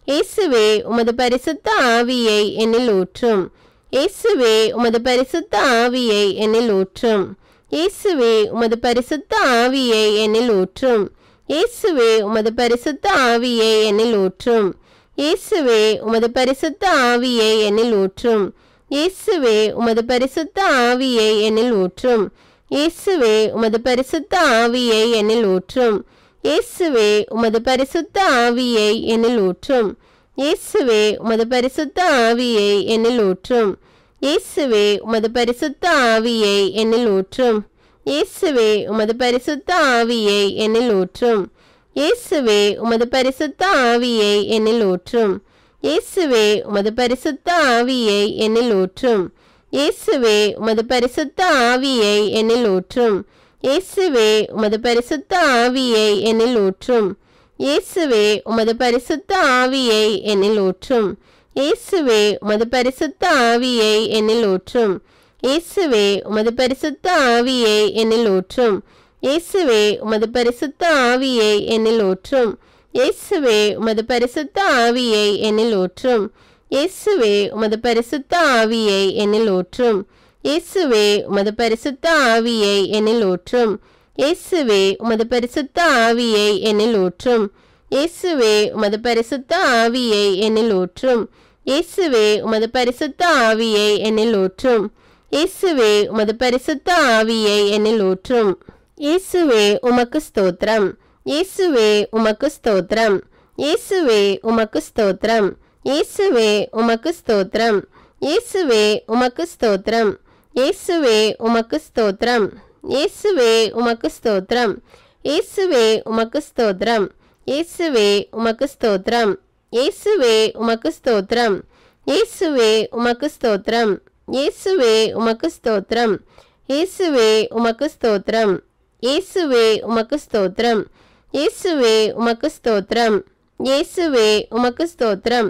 Speaker 1: இயேசுவே உமது பரிசுத்த ஆவியை என்னில் ஊற்றும். இயேசுவே உமது பரிசுத்த ஆவியை என்னில் ஊற்றும். இயேசுவே உமது பரிசுத்த ஆவியை என்னில் ஊற்றும். இயேசுவே உமது பரிசுத்த ஆவியை என்னில் ஊற்றும். இயேசுவே உமது பரிசுத்த ஆவியை என்னில் ஊற்றும். இயேசுவே உமது பரிசுத்த ஆவியை என்னில் ஊற்றும். இயேசுவே உமது பரிசுத்த ஆவியை என்னில் ஊற்றும். இயேசுவே உமது பரிசுத்த ஆவியை என்னில் ஊற்றும். இயேசுவே உமது பரிசுத்த ஆவியை என்னில் ஊற்றும். இயேசுவே உமது பரிசுத்த ஆவியை என்னில் ஊற்றும். இயேசுவே உமது பரிசுத்த ஆவியை என்னில் ஊற்றும். இயேசுவே உமது பரிசுத்த ஆவியை என்னில் ஊற்றும். இயேசுவே உமது பரிசுத்த ஆவியை என்னில் ஊற்றும். இயேசுவே உமது பரிசுத்த ஆவியை என்னில் ஊற்றும். இயேசுவே உமது பரிசுத்த ஆவியை என்னில் ஊற்றும். இயேசுவே உமது பரிசுத்த ஆவியை என்னில் ஊற்றும். இயேசுவே உமது பரிசுத்த ஆவியை என்னில் ஊற்றும். இயேசுவே உமது பரிசுத்த ஆவியை என்னில் ஊற்றும். இயேசுவே உமது பரிசுத்த ஆவியை என்னில் ஊற்றும். இயேசுவே உமது பரிசுத்த ஆவியை என்னில் ஊற்றும். இயேசுவே உமது பரிசுத்த ஆவியை என்னில் ஊற்றும். இயேசுவே உமது பரிசுத்த ஆவியை என்னில் ஊற்றும். இயேசுவே உமது பரிசுத்த ஆவியை என்னில் ஊற்றும். இயேசுவே உமது பரிசுத்த ஆவியை என்னில் ஊற்றும். இயேசுவே உமது பரிசுத்த ஆவியை என்னில் ஊற்றும். இயேசுவே உமது பரிசுத்த ஆவியை என்னில் ஊற்றும். இயேசுவே உமக்கு ஸ்தோத்திரம். இயேசுவே உமக்கு ஸ்தோத்திரம். இயேசுவே உமக்கு ஸ்தோத்திரம். இயேசுவே உமக்கு ஸ்தோத்திரம். இயேசுவே உமக்கு ஸ்தோத்திரம். இயேசுவே உமக்கு ஸ்தோத்திரம். இயேசுவே உமக்கு ஸ்தோத்திரம். இயேசுவே உமக்கு ஸ்தோத்திரம். இயேசுவே உமக்கு ஸ்தோத்திரம். இயேசுவே உமக்கு ஸ்தோத்திரம். இயேசுவே உமக்கு ஸ்தோத்திரம். இயேசுவே உமக்கு ஸ்தோத்திரம். இயேசுவே உமக்கு ஸ்தோத்திரம். இயேசுவே உமக்கு ஸ்தோத்திரம். இயேசுவே உமக்கு ஸ்தோத்திரம். இயேசுவே உமக்கு ஸ்தோத்திரம்.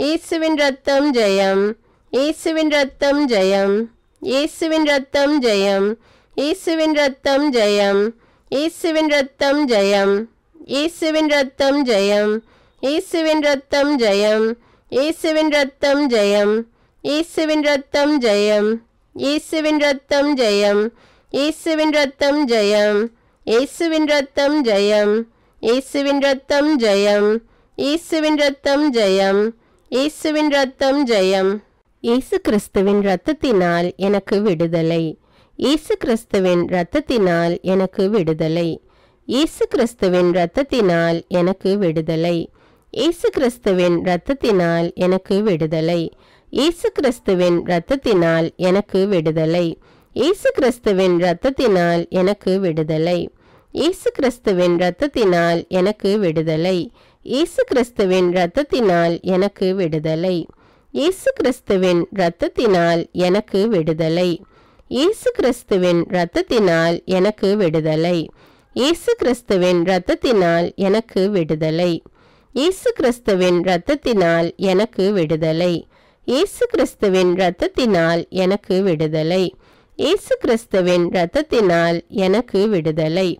Speaker 1: இயேசுவின் இரத்தம் ஜெயம். இயேசுவின் இரத்தம் ஜெயம். இயேசுவின் இரத்தம் ஜெயம். இயேசுவின் இரத்தம் ஜெயம். இயேசுவின் இரத்தம் ஜெயம். இயேசுவின் இரத்தம் ஜெயம். இயேசுவின் இரத்தம் ஜெயம். இயேசுவின் இரத்தம் ஜெயம். இயேசுவின் இரத்தம் ஜெயம். இயேசுவின் இரத்தம் ஜெயம். இயேசுவின் இரத்தம் ஜெயம். இயேசுவின் இரத்தம் ஜெயம். இயேசுவின் இரத்தம் ஜெயம். இயேசுவின் இரத்தம் ஜெயம். இயேசுவின் இரத்தம் ஜெயம். இயேசு கிறிஸ்துவின் இரத்தத்தினால் எனக்கு விடுதலை. இயேசு கிறிஸ்துவின் இரத்தத்தினால் எனக்கு விடுதலை. இயேசு கிறிஸ்துவின் இரத்தத்தினால் எனக்கு விடுதலை. இயேசு கிறிஸ்துவின் இரத்தத்தினால் எனக்கு விடுதலை. இயேசு கிறிஸ்துவின் இரத்தத்தினால் எனக்கு விடுதலை. இயேசு கிறிஸ்துவின் இரத்தத்தினால் எனக்கு விடுதலை. இயேசு கிறிஸ்துவின் இரத்தத்தினால் எனக்கு விடுதலை. இயேசு கிறிஸ்துவின் இரத்தத்தினால் எனக்கு விடுதலை. இயேசு கிறிஸ்துவின் இரத்தத்தினால் எனக்கு விடுதலை. இயேசு கிறிஸ்துவின் இரத்தத்தினால் எனக்கு விடுதலை. இயேசு கிறிஸ்துவின் இரத்தத்தினால் எனக்கு விடுதலை. இயேசு கிறிஸ்துவின் இரத்தத்தினால் எனக்கு விடுதலை. இயேசு கிறிஸ்துவின் இரத்தத்தினால் எனக்கு விடுதலை.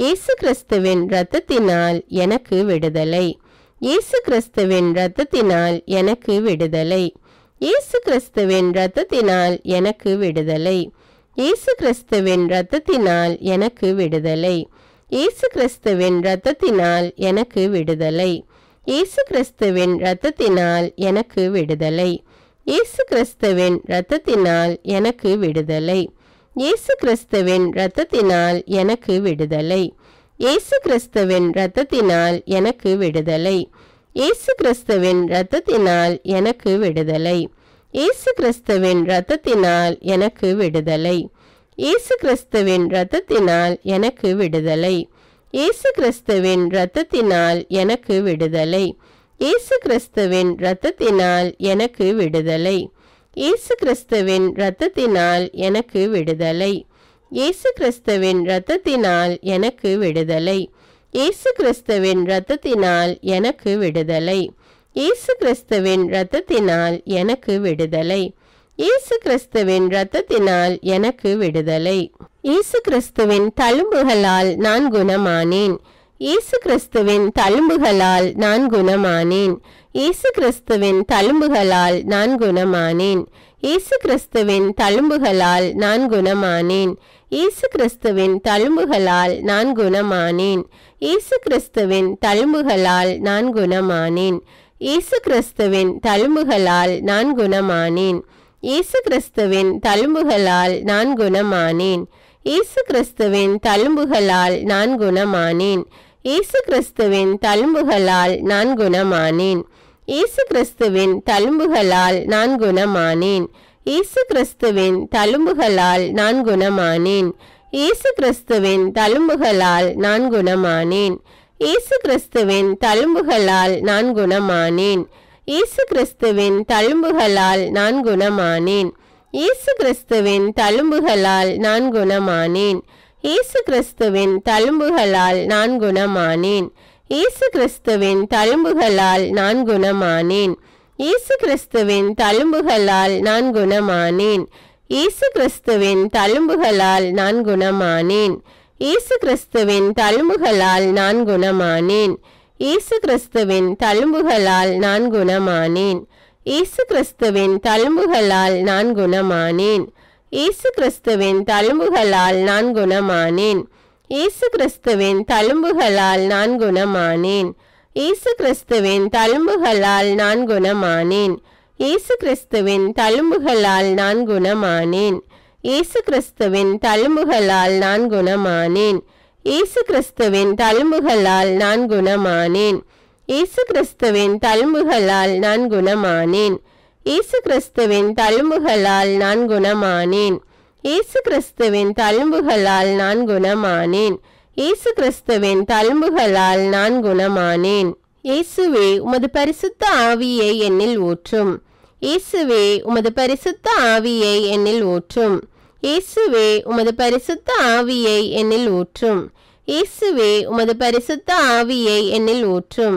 Speaker 1: இயேசு கிறிஸ்துவின் இரத்தத்தினால் எனக்கு விடுதலை. இயேசு கிறிஸ்துவின் இரத்தத்தினால் எனக்கு விடுதலை. இயேசு கிறிஸ்துவின் இரத்தத்தினால் எனக்கு விடுதலை. இயேசு கிறிஸ்துவின் இரத்தத்தினால் எனக்கு விடுதலை. இயேசு கிறிஸ்துவின் இரத்தத்தினால் எனக்கு விடுதலை. இயேசு கிறிஸ்துவின் இரத்தத்தினால் எனக்கு விடுதலை. இயேசு கிறிஸ்துவின் இரத்தத்தினால் எனக்கு விடுதலை. இயேசு கிறிஸ்துவின் இரத்தத்தினால் எனக்கு விடுதலை. இயேசு கிறிஸ்துவின் இரத்தத்தினால் எனக்கு விடுதலை. இயேசு கிறிஸ்துவின் இரத்தத்தினால் எனக்கு விடுதலை. இயேசு கிறிஸ்துவின் இரத்தத்தினால் எனக்கு விடுதலை. இயேசு கிறிஸ்துவின் இரத்தத்தினால் எனக்கு விடுதலை. இயேசு கிறிஸ்துவின் இரத்தத்தினால் எனக்கு விடுதலை. இயேசு கிறிஸ்துவின் இரத்தத்தினால் எனக்கு விடுதலை. இயேசு கிறிஸ்துவின் இரத்தத்தினால் எனக்கு விடுதலை. இயேசு கிறிஸ்துவின் இரத்தத்தினால் எனக்கு விடுதலை. இயேசு கிறிஸ்துவின் இரத்தத்தினால் எனக்கு விடுதலை. இயேசு கிறிஸ்துவின் இரத்தத்தினால் எனக்கு விடுதலை. இயேசு கிறிஸ்துவின் இரத்தத்தினால் எனக்கு விடுதலை. இயேசு கிறிஸ்துவின் இரத்தத்தினால் எனக்கு விடுதலை. இயேசு கிறிஸ்துவின் தழும்புகளால் நான் குணமானேன். இயேசு கிறிஸ்துவின் தழும்புகளால் நான் குணமானேன். இயேசு கிறிஸ்துவின் தழும்புகளால் நான் குணமானேன். இயேசு கிறிஸ்துவின் தழும்புகளால் நான் குணமானேன். இயேசு கிறிஸ்துவின் தழும்புகளால் நான் குணமானேன். இயேசு கிறிஸ்துவின் தழும்புகளால் நான் குணமானேன். இயேசு கிறிஸ்துவின் தழும்புகளால் நான் குணமானேன். இயேசு கிறிஸ்துவின் தழும்புகளால் நான் குணமானேன். இயேசு கிறிஸ்துவின் தழும்புகளால் நான் குணமானேன். இயேசு கிறிஸ்துவின் தழும்புகளால் நான் குணமானேன். இயேசு கிறிஸ்துவின் தழும்புகளால் நான் குணமானேன். இயேசு கிறிஸ்துவின் தழும்புகளால் நான் குணமானேன். இயேசு கிறிஸ்துவின் தழும்புகளால் நான் குணமானேன். இயேசு கிறிஸ்துவின் தழும்புகளால் நான் குணமானேன். இயேசு கிறிஸ்துவின் தழும்புகளால் நான் குணமானேன். இயேசு கிறிஸ்துவின் தழும்புகளால் நான் குணமானேன். இயேசு கிறிஸ்துவின் தழும்புகளால் நான் குணமானேன். இயேசு கிறிஸ்துவின் தழும்புகளால் நான் குணமானேன். இயேசு கிறிஸ்துவின் தழும்புகளால் நான் குணமானேன். இயேசு கிறிஸ்துவின் தழும்புகளால் நான் குணமானேன். இயேசு கிறிஸ்துவின் தழும்புகளால் நான் குணமானேன். இயேசு கிறிஸ்துவின் தழும்புகளால் நான் குணமானேன். இயேசு கிறிஸ்துவின் தழும்புகளால் நான் குணமானேன். இயேசு கிறிஸ்துவின் தழும்புகளால் நான் குணமானேன். இயேசு கிறிஸ்துவின் தழும்புகளால் நான் குணமானேன். இயேசு கிறிஸ்துவின் தழும்புகளால் நான் குணமானேன். இயேசு கிறிஸ்துவின் தழும்புகளால் நான் குணமானேன். இயேசு கிறிஸ்துவின் தழும்புகளால் நான் குணமானேன். இயேசு கிறிஸ்துவின் தழும்புகளால் நான் குணமானேன். இயேசு கிறிஸ்துவின் தழும்புகளால் நான் குணமானேன். இயேசு கிறிஸ்துவின் தழும்புகளால் நான் குணமானேன். இயேசு கிறிஸ்துவின் தழும்புகளால் நான் குணமானேன். இயேசு கிறிஸ்துவின் தழும்புகளால் நான் குணமானேன். இயேசுவே, உமது பரிசுத்த ஆவியை என்னில் ஊற்றும். இயேசுவே, உமது பரிசுத்த ஆவியை என்னில் ஊற்றும். இயேசுவே, உமது பரிசுத்த ஆவியை என்னில் ஊற்றும். இயேசுவே, உமது பரிசுத்த ஆவியை என்னில் ஊற்றும்.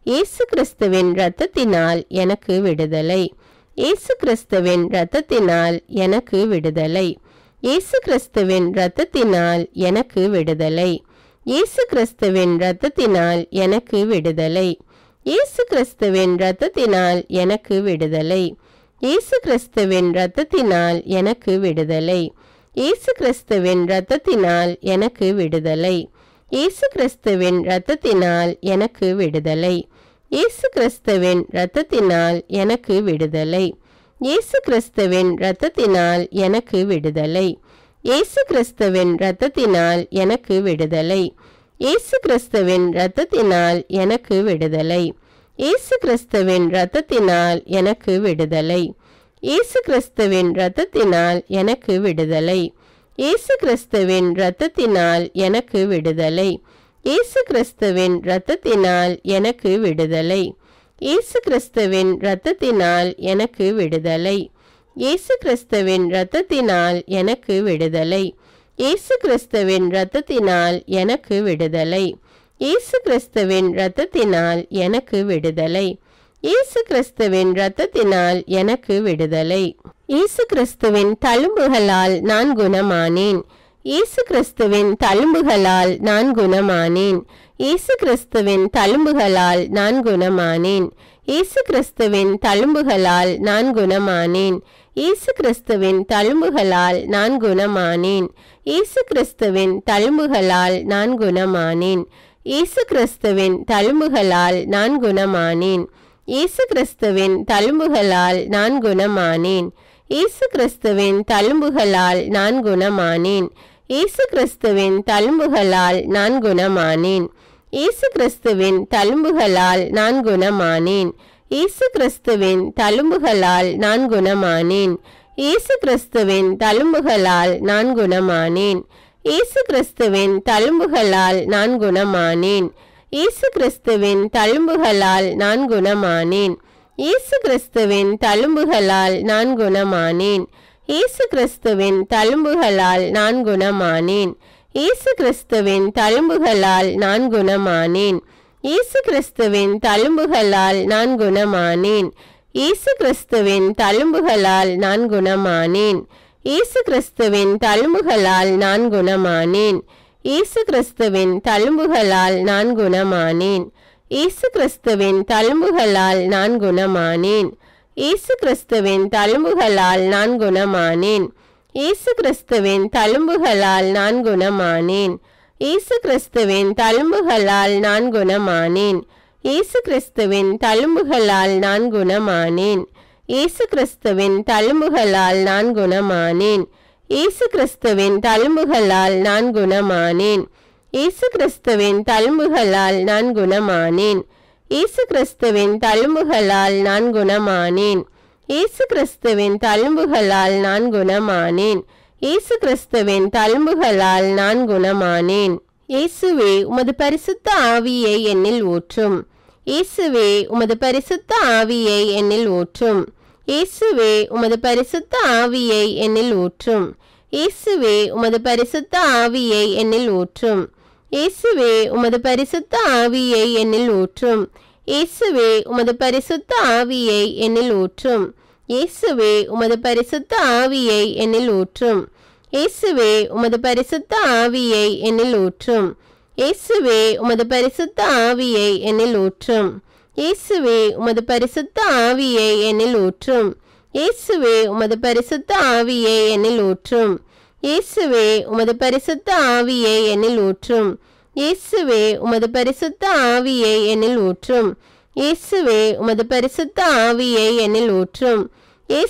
Speaker 1: இயேசு கிறிஸ்துவின் இரத்தத்தினால் எனக்கு விடுதலை. இயேசு கிறிஸ்துவின் இரத்தத்தினால் எனக்கு விடுதலை. இயேசு கிறிஸ்துவின் இரத்தத்தினால் எனக்கு விடுதலை. இயேசு கிறிஸ்துவின் இரத்தத்தினால் எனக்கு விடுதலை. இயேசு கிறிஸ்துவின் இரத்தத்தினால் எனக்கு விடுதலை. இயேசு கிறிஸ்துவின் இரத்தத்தினால் எனக்கு விடுதலை. இயேசு கிறிஸ்துவின் இரத்தத்தினால் எனக்கு விடுதலை. இயேசு கிறிஸ்துவின் இரத்தத்தினால் எனக்கு விடுதலை. இயேசு கிறிஸ்துவின் இரத்தத்தினால் எனக்கு விடுதலை. இயேசு கிறிஸ்துவின் இரத்தத்தினால் எனக்கு விடுதலை. இயேசு கிறிஸ்துவின் இரத்தத்தினால் எனக்கு விடுதலை. இயேசு கிறிஸ்துவின் இரத்தத்தினால் எனக்கு விடுதலை. இயேசு கிறிஸ்துவின் இரத்தத்தினால் எனக்கு விடுதலை. இயேசு கிறிஸ்துவின் இரத்தத்தினால் எனக்கு விடுதலை. இயேசு கிறிஸ்துவின் இரத்தத்தினால் எனக்கு விடுதலை. இயேசு கிறிஸ்துவின் இரத்தத்தினால் எனக்கு விடுதலை. இயேசு கிறிஸ்துவின் இரத்தத்தினால் எனக்கு விடுதலை. இயேசு கிறிஸ்துவின் இரத்தத்தினால் எனக்கு விடுதலை. இயேசு கிறிஸ்துவின் இரத்தத்தினால் எனக்கு விடுதலை. இயேசு கிறிஸ்துவின் இரத்தத்தினால் எனக்கு விடுதலை. இயேசு கிறிஸ்துவின் இரத்தத்தினால் எனக்கு விடுதலை. இயேசு கிறிஸ்துவின் தழும்புகளால் நான் குணமானேன். இயேசு கிறிஸ்துவின் தழும்புகளால் நான் குணமானேன். இயேசு கிறிஸ்துவின் தழும்புகளால் நான் குணமானேன். இயேசு கிறிஸ்துவின் தழும்புகளால் நான் குணமானேன். இயேசு கிறிஸ்துவின் தழும்புகளால் நான் குணமானேன். இயேசு கிறிஸ்துவின் தழும்புகளால் நான் குணமானேன். இயேசு கிறிஸ்துவின் தழும்புகளால் நான் குணமானேன். இயேசு கிறிஸ்துவின் தழும்புகளால் நான் குணமானேன். இயேசு கிறிஸ்துவின் தழும்புகளால் நான் குணமானேன். இயேசு கிறிஸ்துவின் தழும்புகளால் நான் குணமானேன். இயேசு கிறிஸ்துவின் தழும்புகளால் நான் குணமானேன். இயேசு கிறிஸ்துவின் தழும்புகளால் நான் குணமானேன். இயேசு கிறிஸ்துவின் தழும்புகளால் நான் குணமானேன். இயேசு கிறிஸ்துவின் தழும்புகளால் நான் குணமானேன். இயேசு கிறிஸ்துவின் தழும்புகளால் நான் குணமானேன். இயேசு கிறிஸ்துவின் தழும்புகளால் நான் குணமானேன். இயேசு கிறிஸ்துவின் தழும்புகளால் நான் குணமானேன். இயேசு கிறிஸ்துவின் தழும்புகளால் நான் குணமானேன். இயேசு கிறிஸ்துவின் தழும்புகளால் நான் குணமானேன். இயேசு கிறிஸ்துவின் தழும்புகளால் நான் குணமானேன். இயேசு கிறிஸ்துவின் தழும்புகளால் நான் குணமானேன். இயேசு கிறிஸ்துவின் தழும்புகளால் நான் குணமானேன். இயேசு கிறிஸ்துவின் தழும்புகளால் நான் குணமானேன். இயேசு கிறிஸ்துவின் தழும்புகளால் நான் குணமானேன். இயேசு கிறிஸ்துவின் தழும்புகளால் நான் குணமானேன். இயேசு கிறிஸ்துவின் தழும்புகளால் நான் குணமானேன். இயேசு கிறிஸ்துவின் தழும்புகளால் நான் குணமானேன். இயேசு கிறிஸ்துவின் தழும்புகளால் நான் குணமானேன். இயேசு கிறிஸ்துவின் தழும்புகளால் நான் குணமானேன். இயேசு கிறிஸ்துவின் தழும்புகளால் நான் குணமானேன். இயேசு கிறிஸ்துவின் தழும்புகளால் நான் குணமானேன். இயேசு கிறிஸ்துவின் தழும்புகளால் நான் குணமானேன். இயேசு கிறிஸ்துவின் தழும்புகளால் நான் குணமானேன். இயேசுவே உமது பரிசுத்த ஆவியை என்னில் ஊற்றும். இயேசுவே உமது பரிசுத்த ஆவியை என்னில் ஊற்றும். இயேசுவே உமது பரிசுத்த ஆவியை என்னில் ஊற்றும். இயேசுவே உமது பரிசுத்த ஆவியை என்னில் ஊற்றும். இயேசுவே உமது பரிசுத்த ஆவியை என்னில் ஊற்றும். இயேசுவே உமது பரிசுத்த ஆவியை என்னில் ஊற்றும். இயேசுவே உமது பரிசுத்த ஆவியை என்னில் ஊற்றும். இயேசுவே உமது பரிசுத்த ஆவியை என்னில் ஊற்றும். இயேசுவே உமது பரிசுத்த ஆவியை என்னில் ஊற்றும். இயேசுவே உமது பரிசுத்த ஆவியை என்னில் ஊற்றும். இயேசுவே உமது பரிசுத்த ஆவியை என்னில் ஊற்றும். இயேசுவே உமது பரிசுத்த ஆவியை என்னில் ஊற்றும். இயேசுவே உமது பரிசுத்த ஆவியை என்னில் ஊற்றும். இயேசுவே உமது பரிசுத்த ஆவியை என்னில் ஊற்றும்.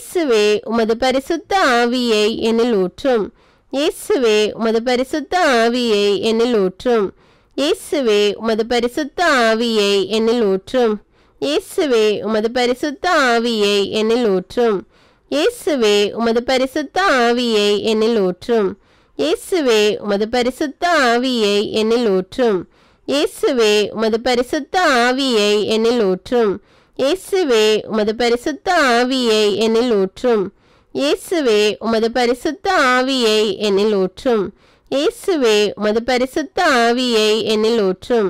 Speaker 1: இயேசுவே உமது பரிசுத்த ஆவியை என்னில் ஊற்றும். இயேசுவே உமது பரிசுத்த ஆவியை என்னில் ஊற்றும். இயேசுவே உமது பரிசுத்த ஆவியை என்னில் ஊற்றும். இயேசுவே உமது பரிசுத்த ஆவியை என்னில் ஊற்றும். இயேசுவே உமது பரிசுத்த ஆவியை என்னில் ஊற்றும். இயேசுவே உமது பரிசுத்த ஆவியை என்னில் ஊற்றும். இயேசுவே உமது பரிசுத்த ஆவியை என்னில் ஊற்றும். இயேசுவே உமது பரிசுத்த ஆவியை என்னில் ஊற்றும். இயேசுவே உமது பரிசுத்த ஆவியை என்னில் ஊற்றும். இயேசுவே உமது பரிசுத்த ஆவியை என்னில் ஊற்றும்.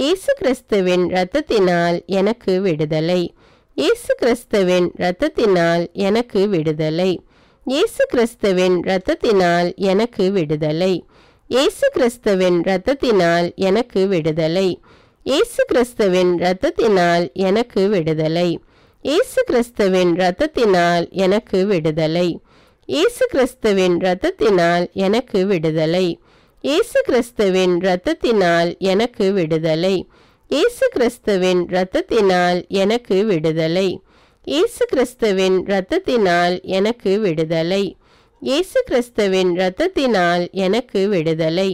Speaker 1: இயேசு கிறிஸ்துவின் இரத்தத்தினால் எனக்கு விடுதலை. இயேசு கிறிஸ்துவின் இரத்தத்தினால் எனக்கு விடுதலை. இயேசு கிறிஸ்துவின் இரத்தத்தினால் எனக்கு விடுதலை. இயேசு கிறிஸ்துவின் இரத்தத்தினால் எனக்கு விடுதலை. இயேசு கிறிஸ்துவின் இரத்தத்தினால் எனக்கு விடுதலை. இயேசு கிறிஸ்துவின் இரத்தத்தினால் எனக்கு விடுதலை. இயேசு கிறிஸ்துவின் இரத்தத்தினால் எனக்கு விடுதலை. இயேசு கிறிஸ்துவின் இரத்தத்தினால் எனக்கு விடுதலை. இயேசு கிறிஸ்துவின் இரத்தத்தினால் எனக்கு விடுதலை. இயேசு கிறிஸ்துவின் இரத்தத்தினால் எனக்கு விடுதலை. இயேசு கிறிஸ்துவின் இரத்தத்தினால் எனக்கு விடுதலை.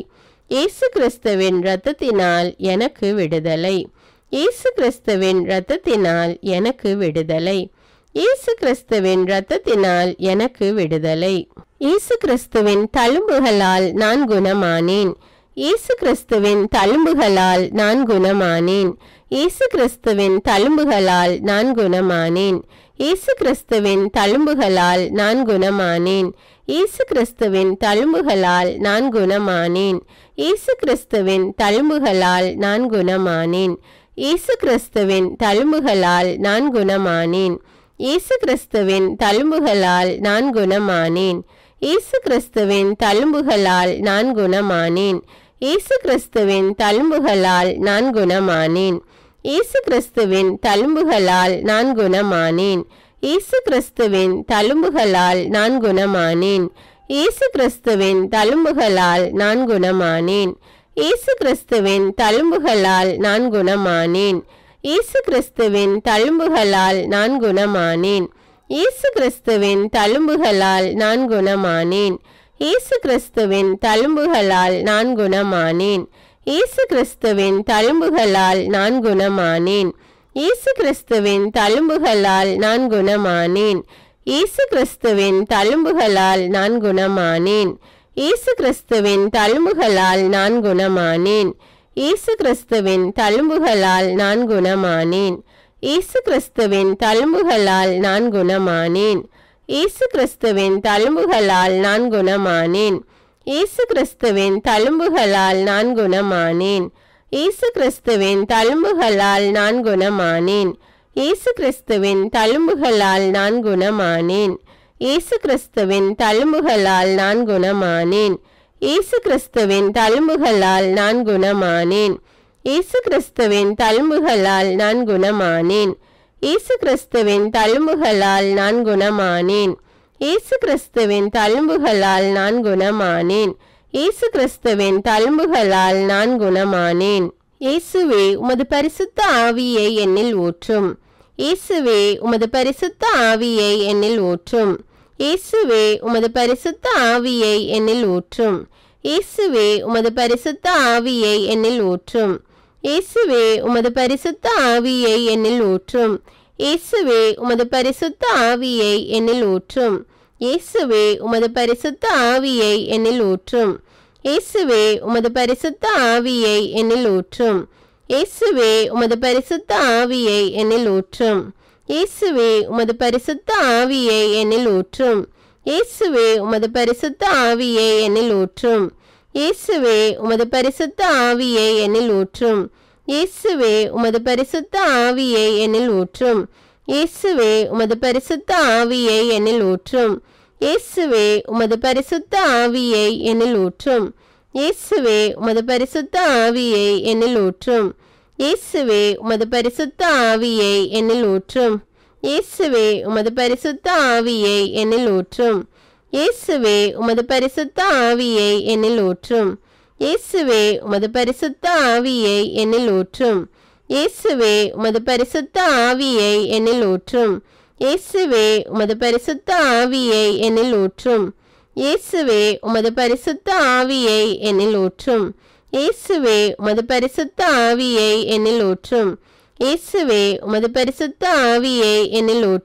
Speaker 1: இயேசு கிறிஸ்துவின் இரத்தத்தினால் எனக்கு விடுதலை. இயேசு கிறிஸ்துவின் இரத்தத்தினால் எனக்கு விடுதலை. இயேசு கிறிஸ்துவின் இரத்தத்தினால் எனக்கு விடுதலை. இயேசு கிறிஸ்துவின் தழும்புகளால் நான் குணமானேன். இயேசு கிறிஸ்துவின் தழும்புகளால் நான் குணமானேன். இயேசு கிறிஸ்துவின் தழும்புகளால் நான் குணமானேன். இயேசு கிறிஸ்துவின் தழும்புகளால் நான் குணமானேன். இயேசு கிறிஸ்துவின் தழும்புகளால் நான் குணமானேன். இயேசு கிறிஸ்துவின் தழும்புகளால் நான் குணமானேன். இயேசு கிறிஸ்துவின் தழும்புகளால் நான் குணமானேன். இயேசு கிறிஸ்துவின் தழும்புகளால் நான் குணமானேன். இயேசு கிறிஸ்துவின் தழும்புகளால் நான் குணமானேன். இயேசு கிறிஸ்துவின் தழும்புகளால் நான் குணமானேன். இயேசு கிறிஸ்துவின் தழும்புகளால் நான் குணமானேன். இயேசு கிறிஸ்துவின் தழும்புகளால் நான் குணமானேன். இயேசு கிறிஸ்துவின் தழும்புகளால் நான் குணமானேன். இயேசு கிறிஸ்துவின் தழும்புகளால் நான் குணமானேன். இயேசு கிறிஸ்துவின் தழும்புகளால் நான் குணமானேன். இயேசு கிறிஸ்துவின் தழும்புகளால் நான் குணமானேன். இயேசு கிறிஸ்துவின் தழும்புகளால் நான் குணமானேன். இயேசு கிறிஸ்துவின் தழும்புகளால் நான் குணமானேன். இயேசு கிறிஸ்துவின் தழும்புகளால் நான் குணமானேன். இயேசு கிறிஸ்துவின் தழும்புகளால் நான் குணமானேன். இயேசு கிறிஸ்துவின் தழும்புகளால் நான் குணமானேன். இயேசு கிறிஸ்துவின் தழும்புகளால் நான் குணமானேன். இயேசு கிறிஸ்துவின் தழும்புகளால் நான் குணமானேன். இயேசு கிறிஸ்துவின் தழும்புகளால் நான் குணமானேன். இயேசு கிறிஸ்துவின் தழும்புகளால் நான் குணமானேன். இயேசு கிறிஸ்துவின் தழும்புகளால் நான் குணமானேன். இயேசு கிறிஸ்துவின் தழும்புகளால் நான் குணமானேன். இயேசு கிறிஸ்துவின் தழும்புகளால் நான் குணமானேன். இயேசு கிறிஸ்துவின் தழும்புகளால் நான் குணமானேன். இயேசு கிறிஸ்துவின் தழும்புகளால் நான் குணமானேன். இயேசு கிறிஸ்துவின் தழும்புகளால் நான் குணமானேன். இயேசு கிறிஸ்துவின் தழும்புகளால் நான் குணமானேன். இயேசு கிறிஸ்துவின் தழும்புகளால் நான் குணமானேன். இயேசுவே உமது பரிசுத்த ஆவியை என்னில் ஊற்றும். இயேசுவே உமது பரிசுத்த ஆவியை என்னில் ஊற்றும். இயேசுவே உமது பரிசுத்த ஆவியை என்னில் ஊற்றும். இயேசுவே உமது பரிசுத்த ஆவியை என்னில் ஊற்றும். இயேசுவே உமது பரிசுத்த ஆவியை என்னில் ஊற்றும். இயேசுவே உமது பரிசுத்த ஆவியை என்னில் ஊற்றும். இயேசுவே உமது பரிசுத்த ஆவியை என்னில் ஊற்றும். இயேசுவே உமது பரிசுத்த ஆவியை என்னில் ஊற்றும். இயேசுவே உமது பரிசுத்த ஆவியை என்னில் ஊற்றும். இயேசுவே உமது பரிசுத்த ஆவியை என்னில் ஊற்றும். இயேசுவே உமது பரிசுத்த ஆவியை என்னில் ஊற்றும். இயேசுவே உமது பரிசுத்த ஆவியை என்னில் ஊற்றும். இயேசுவே உமது பரிசுத்த ஆவியை என்னில் ஊற்றும். இயேசுவே உமது பரிசுத்த ஆவியை என்னில் ஊற்றும். இயேசுவே உமது பரிசுத்த ஆவியை என்னில் ஊற்றும். இயேசுவே உமது பரிசுத்த ஆவியை என்னில் ஊற்றும். இயேசுவே உமது பரிசுத்த ஆவியை என்னில் ஊற்றும். இயேசுவே உமது பரிசுத்த ஆவியை என்னில் ஊற்றும். இயேசுவே உமது பரிசுத்த ஆவியை என்னில் ஊற்றும். இயேசுவே உமது பரிசுத்த ஆவியை என்னில் ஊற்றும். இயேசுவே உமது பரிசுத்த ஆவியை என்னில் ஊற்றும். இயேசுவே உமது பரிசுத்த ஆவியை என்னில் ஊற்றும். இயேசுவே உமது பரிசுத்த ஆவியை என்னில் ஊற்றும். இயேசுவே உமது பரிசுத்த ஆவியை என்னில் ஊற்றும். இயேசுவே உமது பரிசுத்த ஆவியை என்னில் ஊற்றும்.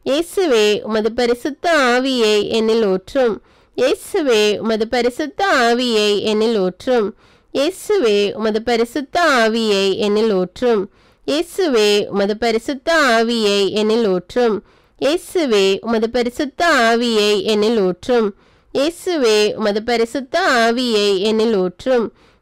Speaker 1: இயேசுவே உமது பரிசுத்த ஆவியை என்னில் ஊற்றும். இயேசுவே உமது பரிசுத்த ஆவியை என்னில் ஊற்றும். இயேசுவே உமது பரிசுத்த ஆவியை என்னில் ஊற்றும். இயேசுவே உமது பரிசுத்த ஆவியை என்னில் ஊற்றும். இயேசுவே உமது பரிசுத்த ஆவியை என்னில் ஊற்றும். இயேசுவே உமது பரிசுத்த ஆவியை என்னில் ஊற்றும்.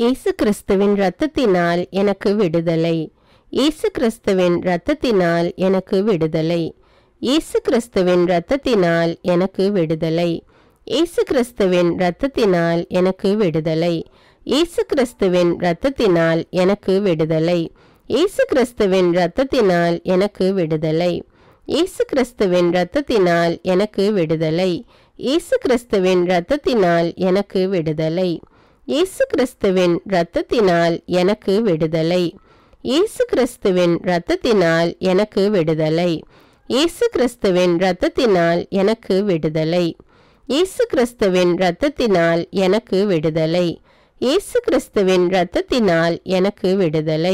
Speaker 1: இயேசு கிறிஸ்துவின் இரத்தத்தினால் எனக்கு விடுதலை. இயேசு கிறிஸ்துவின் இரத்தத்தினால் எனக்கு விடுதலை. இயேசு கிறிஸ்துவின் இரத்தத்தினால் எனக்கு விடுதலை. இயேசு கிறிஸ்துவின் இரத்தத்தினால் எனக்கு விடுதலை. இயேசு கிறிஸ்துவின் இரத்தத்தினால் எனக்கு விடுதலை. இயேசு கிறிஸ்துவின் இரத்தத்தினால் எனக்கு விடுதலை. இயேசு கிறிஸ்துவின் இரத்தத்தினால் எனக்கு விடுதலை. இயேசு கிறிஸ்துவின் இரத்தத்தினால் எனக்கு விடுதலை. இயேசு கிறிஸ்துவின் இரத்தத்தினால் எனக்கு விடுதலை. இயேசு கிறிஸ்துவின் இரத்தத்தினால் எனக்கு விடுதலை. இயேசு கிறிஸ்துவின் இரத்தத்தினால் எனக்கு விடுதலை. இயேசு கிறிஸ்துவின் இரத்தத்தினால் எனக்கு விடுதலை.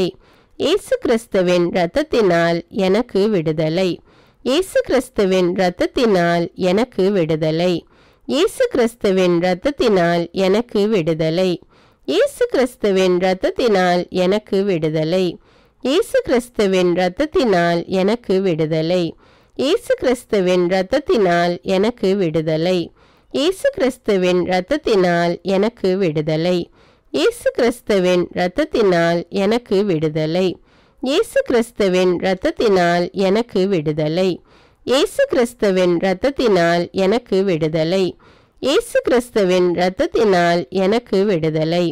Speaker 1: இயேசு கிறிஸ்துவின் இரத்தத்தினால் எனக்கு விடுதலை. இயேசு கிறிஸ்துவின் இரத்தத்தினால் எனக்கு விடுதலை. இயேசு கிறிஸ்துவின் இரத்தத்தினால் எனக்கு விடுதலை. இயேசு கிறிஸ்துவின் இரத்தத்தினால் எனக்கு விடுதலை. இயேசு கிறிஸ்துவின் இரத்தத்தினால் எனக்கு விடுதலை. இயேசு கிறிஸ்துவின் இரத்தத்தினால் எனக்கு விடுதலை. இயேசு கிறிஸ்துவின் இரத்தத்தினால் எனக்கு விடுதலை. இயேசு கிறிஸ்துவின் இரத்தத்தினால் எனக்கு விடுதலை. இயேசு கிறிஸ்துவின் இரத்தத்தினால் எனக்கு விடுதலை. இயேசு கிறிஸ்துவின் இரத்தத்தினால் எனக்கு விடுதலை. இயேசு கிறிஸ்துவின் இரத்தத்தினால் எனக்கு விடுதலை. இயேசு கிறிஸ்துவின் இரத்தத்தினால் எனக்கு விடுதலை.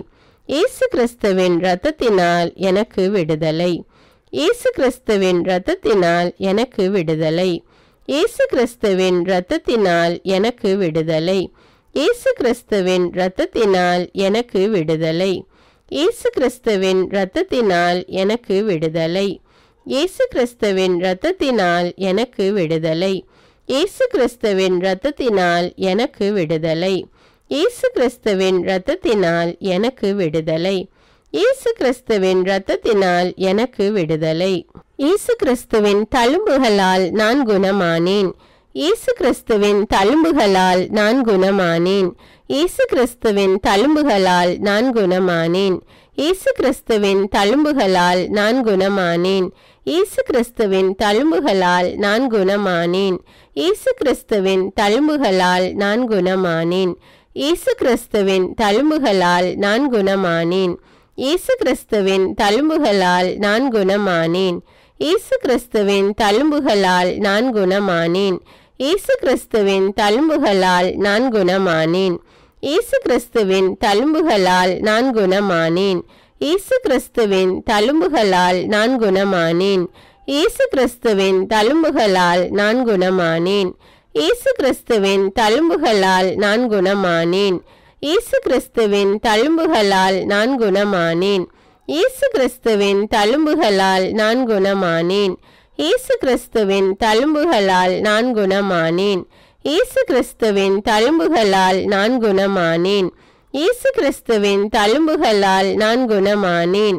Speaker 1: இயேசு கிறிஸ்துவின் இரத்தத்தினால் எனக்கு விடுதலை. இயேசு கிறிஸ்துவின் இரத்தத்தினால் எனக்கு விடுதலை. இயேசு கிறிஸ்துவின் இரத்தத்தினால் எனக்கு விடுதலை. இயேசு கிறிஸ்துவின் இரத்தத்தினால் எனக்கு விடுதலை. இயேசு கிறிஸ்துவின் இரத்தத்தினால் எனக்கு விடுதலை. இயேசு கிறிஸ்துவின் இரத்தத்தினால் எனக்கு விடுதலை. இயேசு கிறிஸ்துவின் இரத்தத்தினால் எனக்கு விடுதலை. இயேசு கிறிஸ்துவின் இரத்தத்தினால் எனக்கு விடுதலை. இயேசு கிறிஸ்துவின் இரத்தத்தினால் எனக்கு விடுதலை. இயேசு கிறிஸ்துவின் தழும்புகளால் நான் குணமானேன். இயேசு கிறிஸ்துவின் தழும்புகளால் நான் குணமானேன். இயேசு கிறிஸ்துவின் தழும்புகளால் நான் குணமானேன். இயேசு கிறிஸ்துவின் தழும்புகளால் நான் குணமானேன். இயேசு கிறிஸ்துவின் தழும்புகளால் நான் குணமானேன். இயேசு கிறிஸ்துவின் தழும்புகளால் நான் குணமானேன். இயேசு கிறிஸ்துவின் தழும்புகளால் நான் குணமானேன். இயேசு கிறிஸ்துவின் தழும்புகளால் நான் குணமானேன். இயேசு கிறிஸ்துவின் தழும்புகளால் நான் குணமானேன். இயேசு கிறிஸ்துவின் தழும்புகளால் நான் குணமானேன். இயேசு கிறிஸ்துவின் தழும்புகளால் நான் குணமானேன். இயேசு கிறிஸ்துவின் தழும்புகளால் நான் குணமானேன். இயேசு கிறிஸ்துவின் தழும்புகளால் நான் குணமானேன். இயேசு கிறிஸ்துவின் தழும்புகளால் நான் குணமானேன். இயேசு கிறிஸ்துவின் தழும்புகளால் நான் குணமானேன். இயேசு கிறிஸ்துவின் தழும்புகளால் நான் குணமானேன். இயேசு கிறிஸ்துவின் தழும்புகளால் நான் குணமானேன். இயேசு கிறிஸ்துவின் தழும்புகளால் நான் குணமானேன். இயேசு கிறிஸ்துவின் தழும்புகளால் நான் குணமானேன்.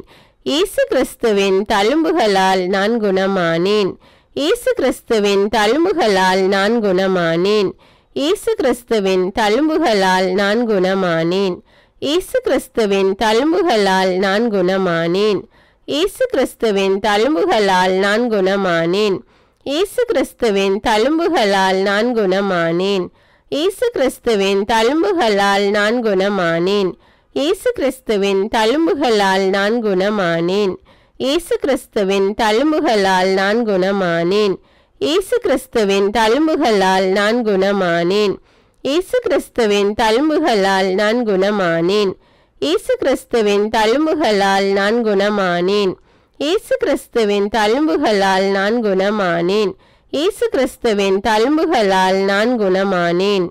Speaker 1: இயேசு கிறிஸ்துவின் தழும்புகளால் நான் குணமானேன். இயேசு கிறிஸ்துவின் தழும்புகளால் நான் குணமானேன். இயேசு கிறிஸ்துவின் தழும்புகளால் நான் குணமானேன். இயேசு கிறிஸ்துவின் தழும்புகளால் நான் குணமானேன். இயேசு கிறிஸ்துவின் தழும்புகளால் நான் குணமானேன். இயேசு கிறிஸ்துவின் தழும்புகளால் நான் குணமானேன். இயேசு கிறிஸ்துவின் தழும்புகளால் நான் குணமானேன். இயேசு கிறிஸ்துவின் தழும்புகளால் நான் குணமானேன். இயேசு கிறிஸ்துவின் தழும்புகளால் நான் குணமானேன். இயேசு கிறிஸ்துவின் தழும்புகளால் நான் குணமானேன். இயேசு கிறிஸ்துவின் தழும்புகளால் நான் குணமானேன். இயேசு கிறிஸ்துவின் தழும்புகளால் நான் குணமானேன். இயேசு கிறிஸ்துவின் தழும்புகளால் நான் குணமானேன். இயேசு கிறிஸ்துவின் தழும்புகளால் நான் குணமானேன்.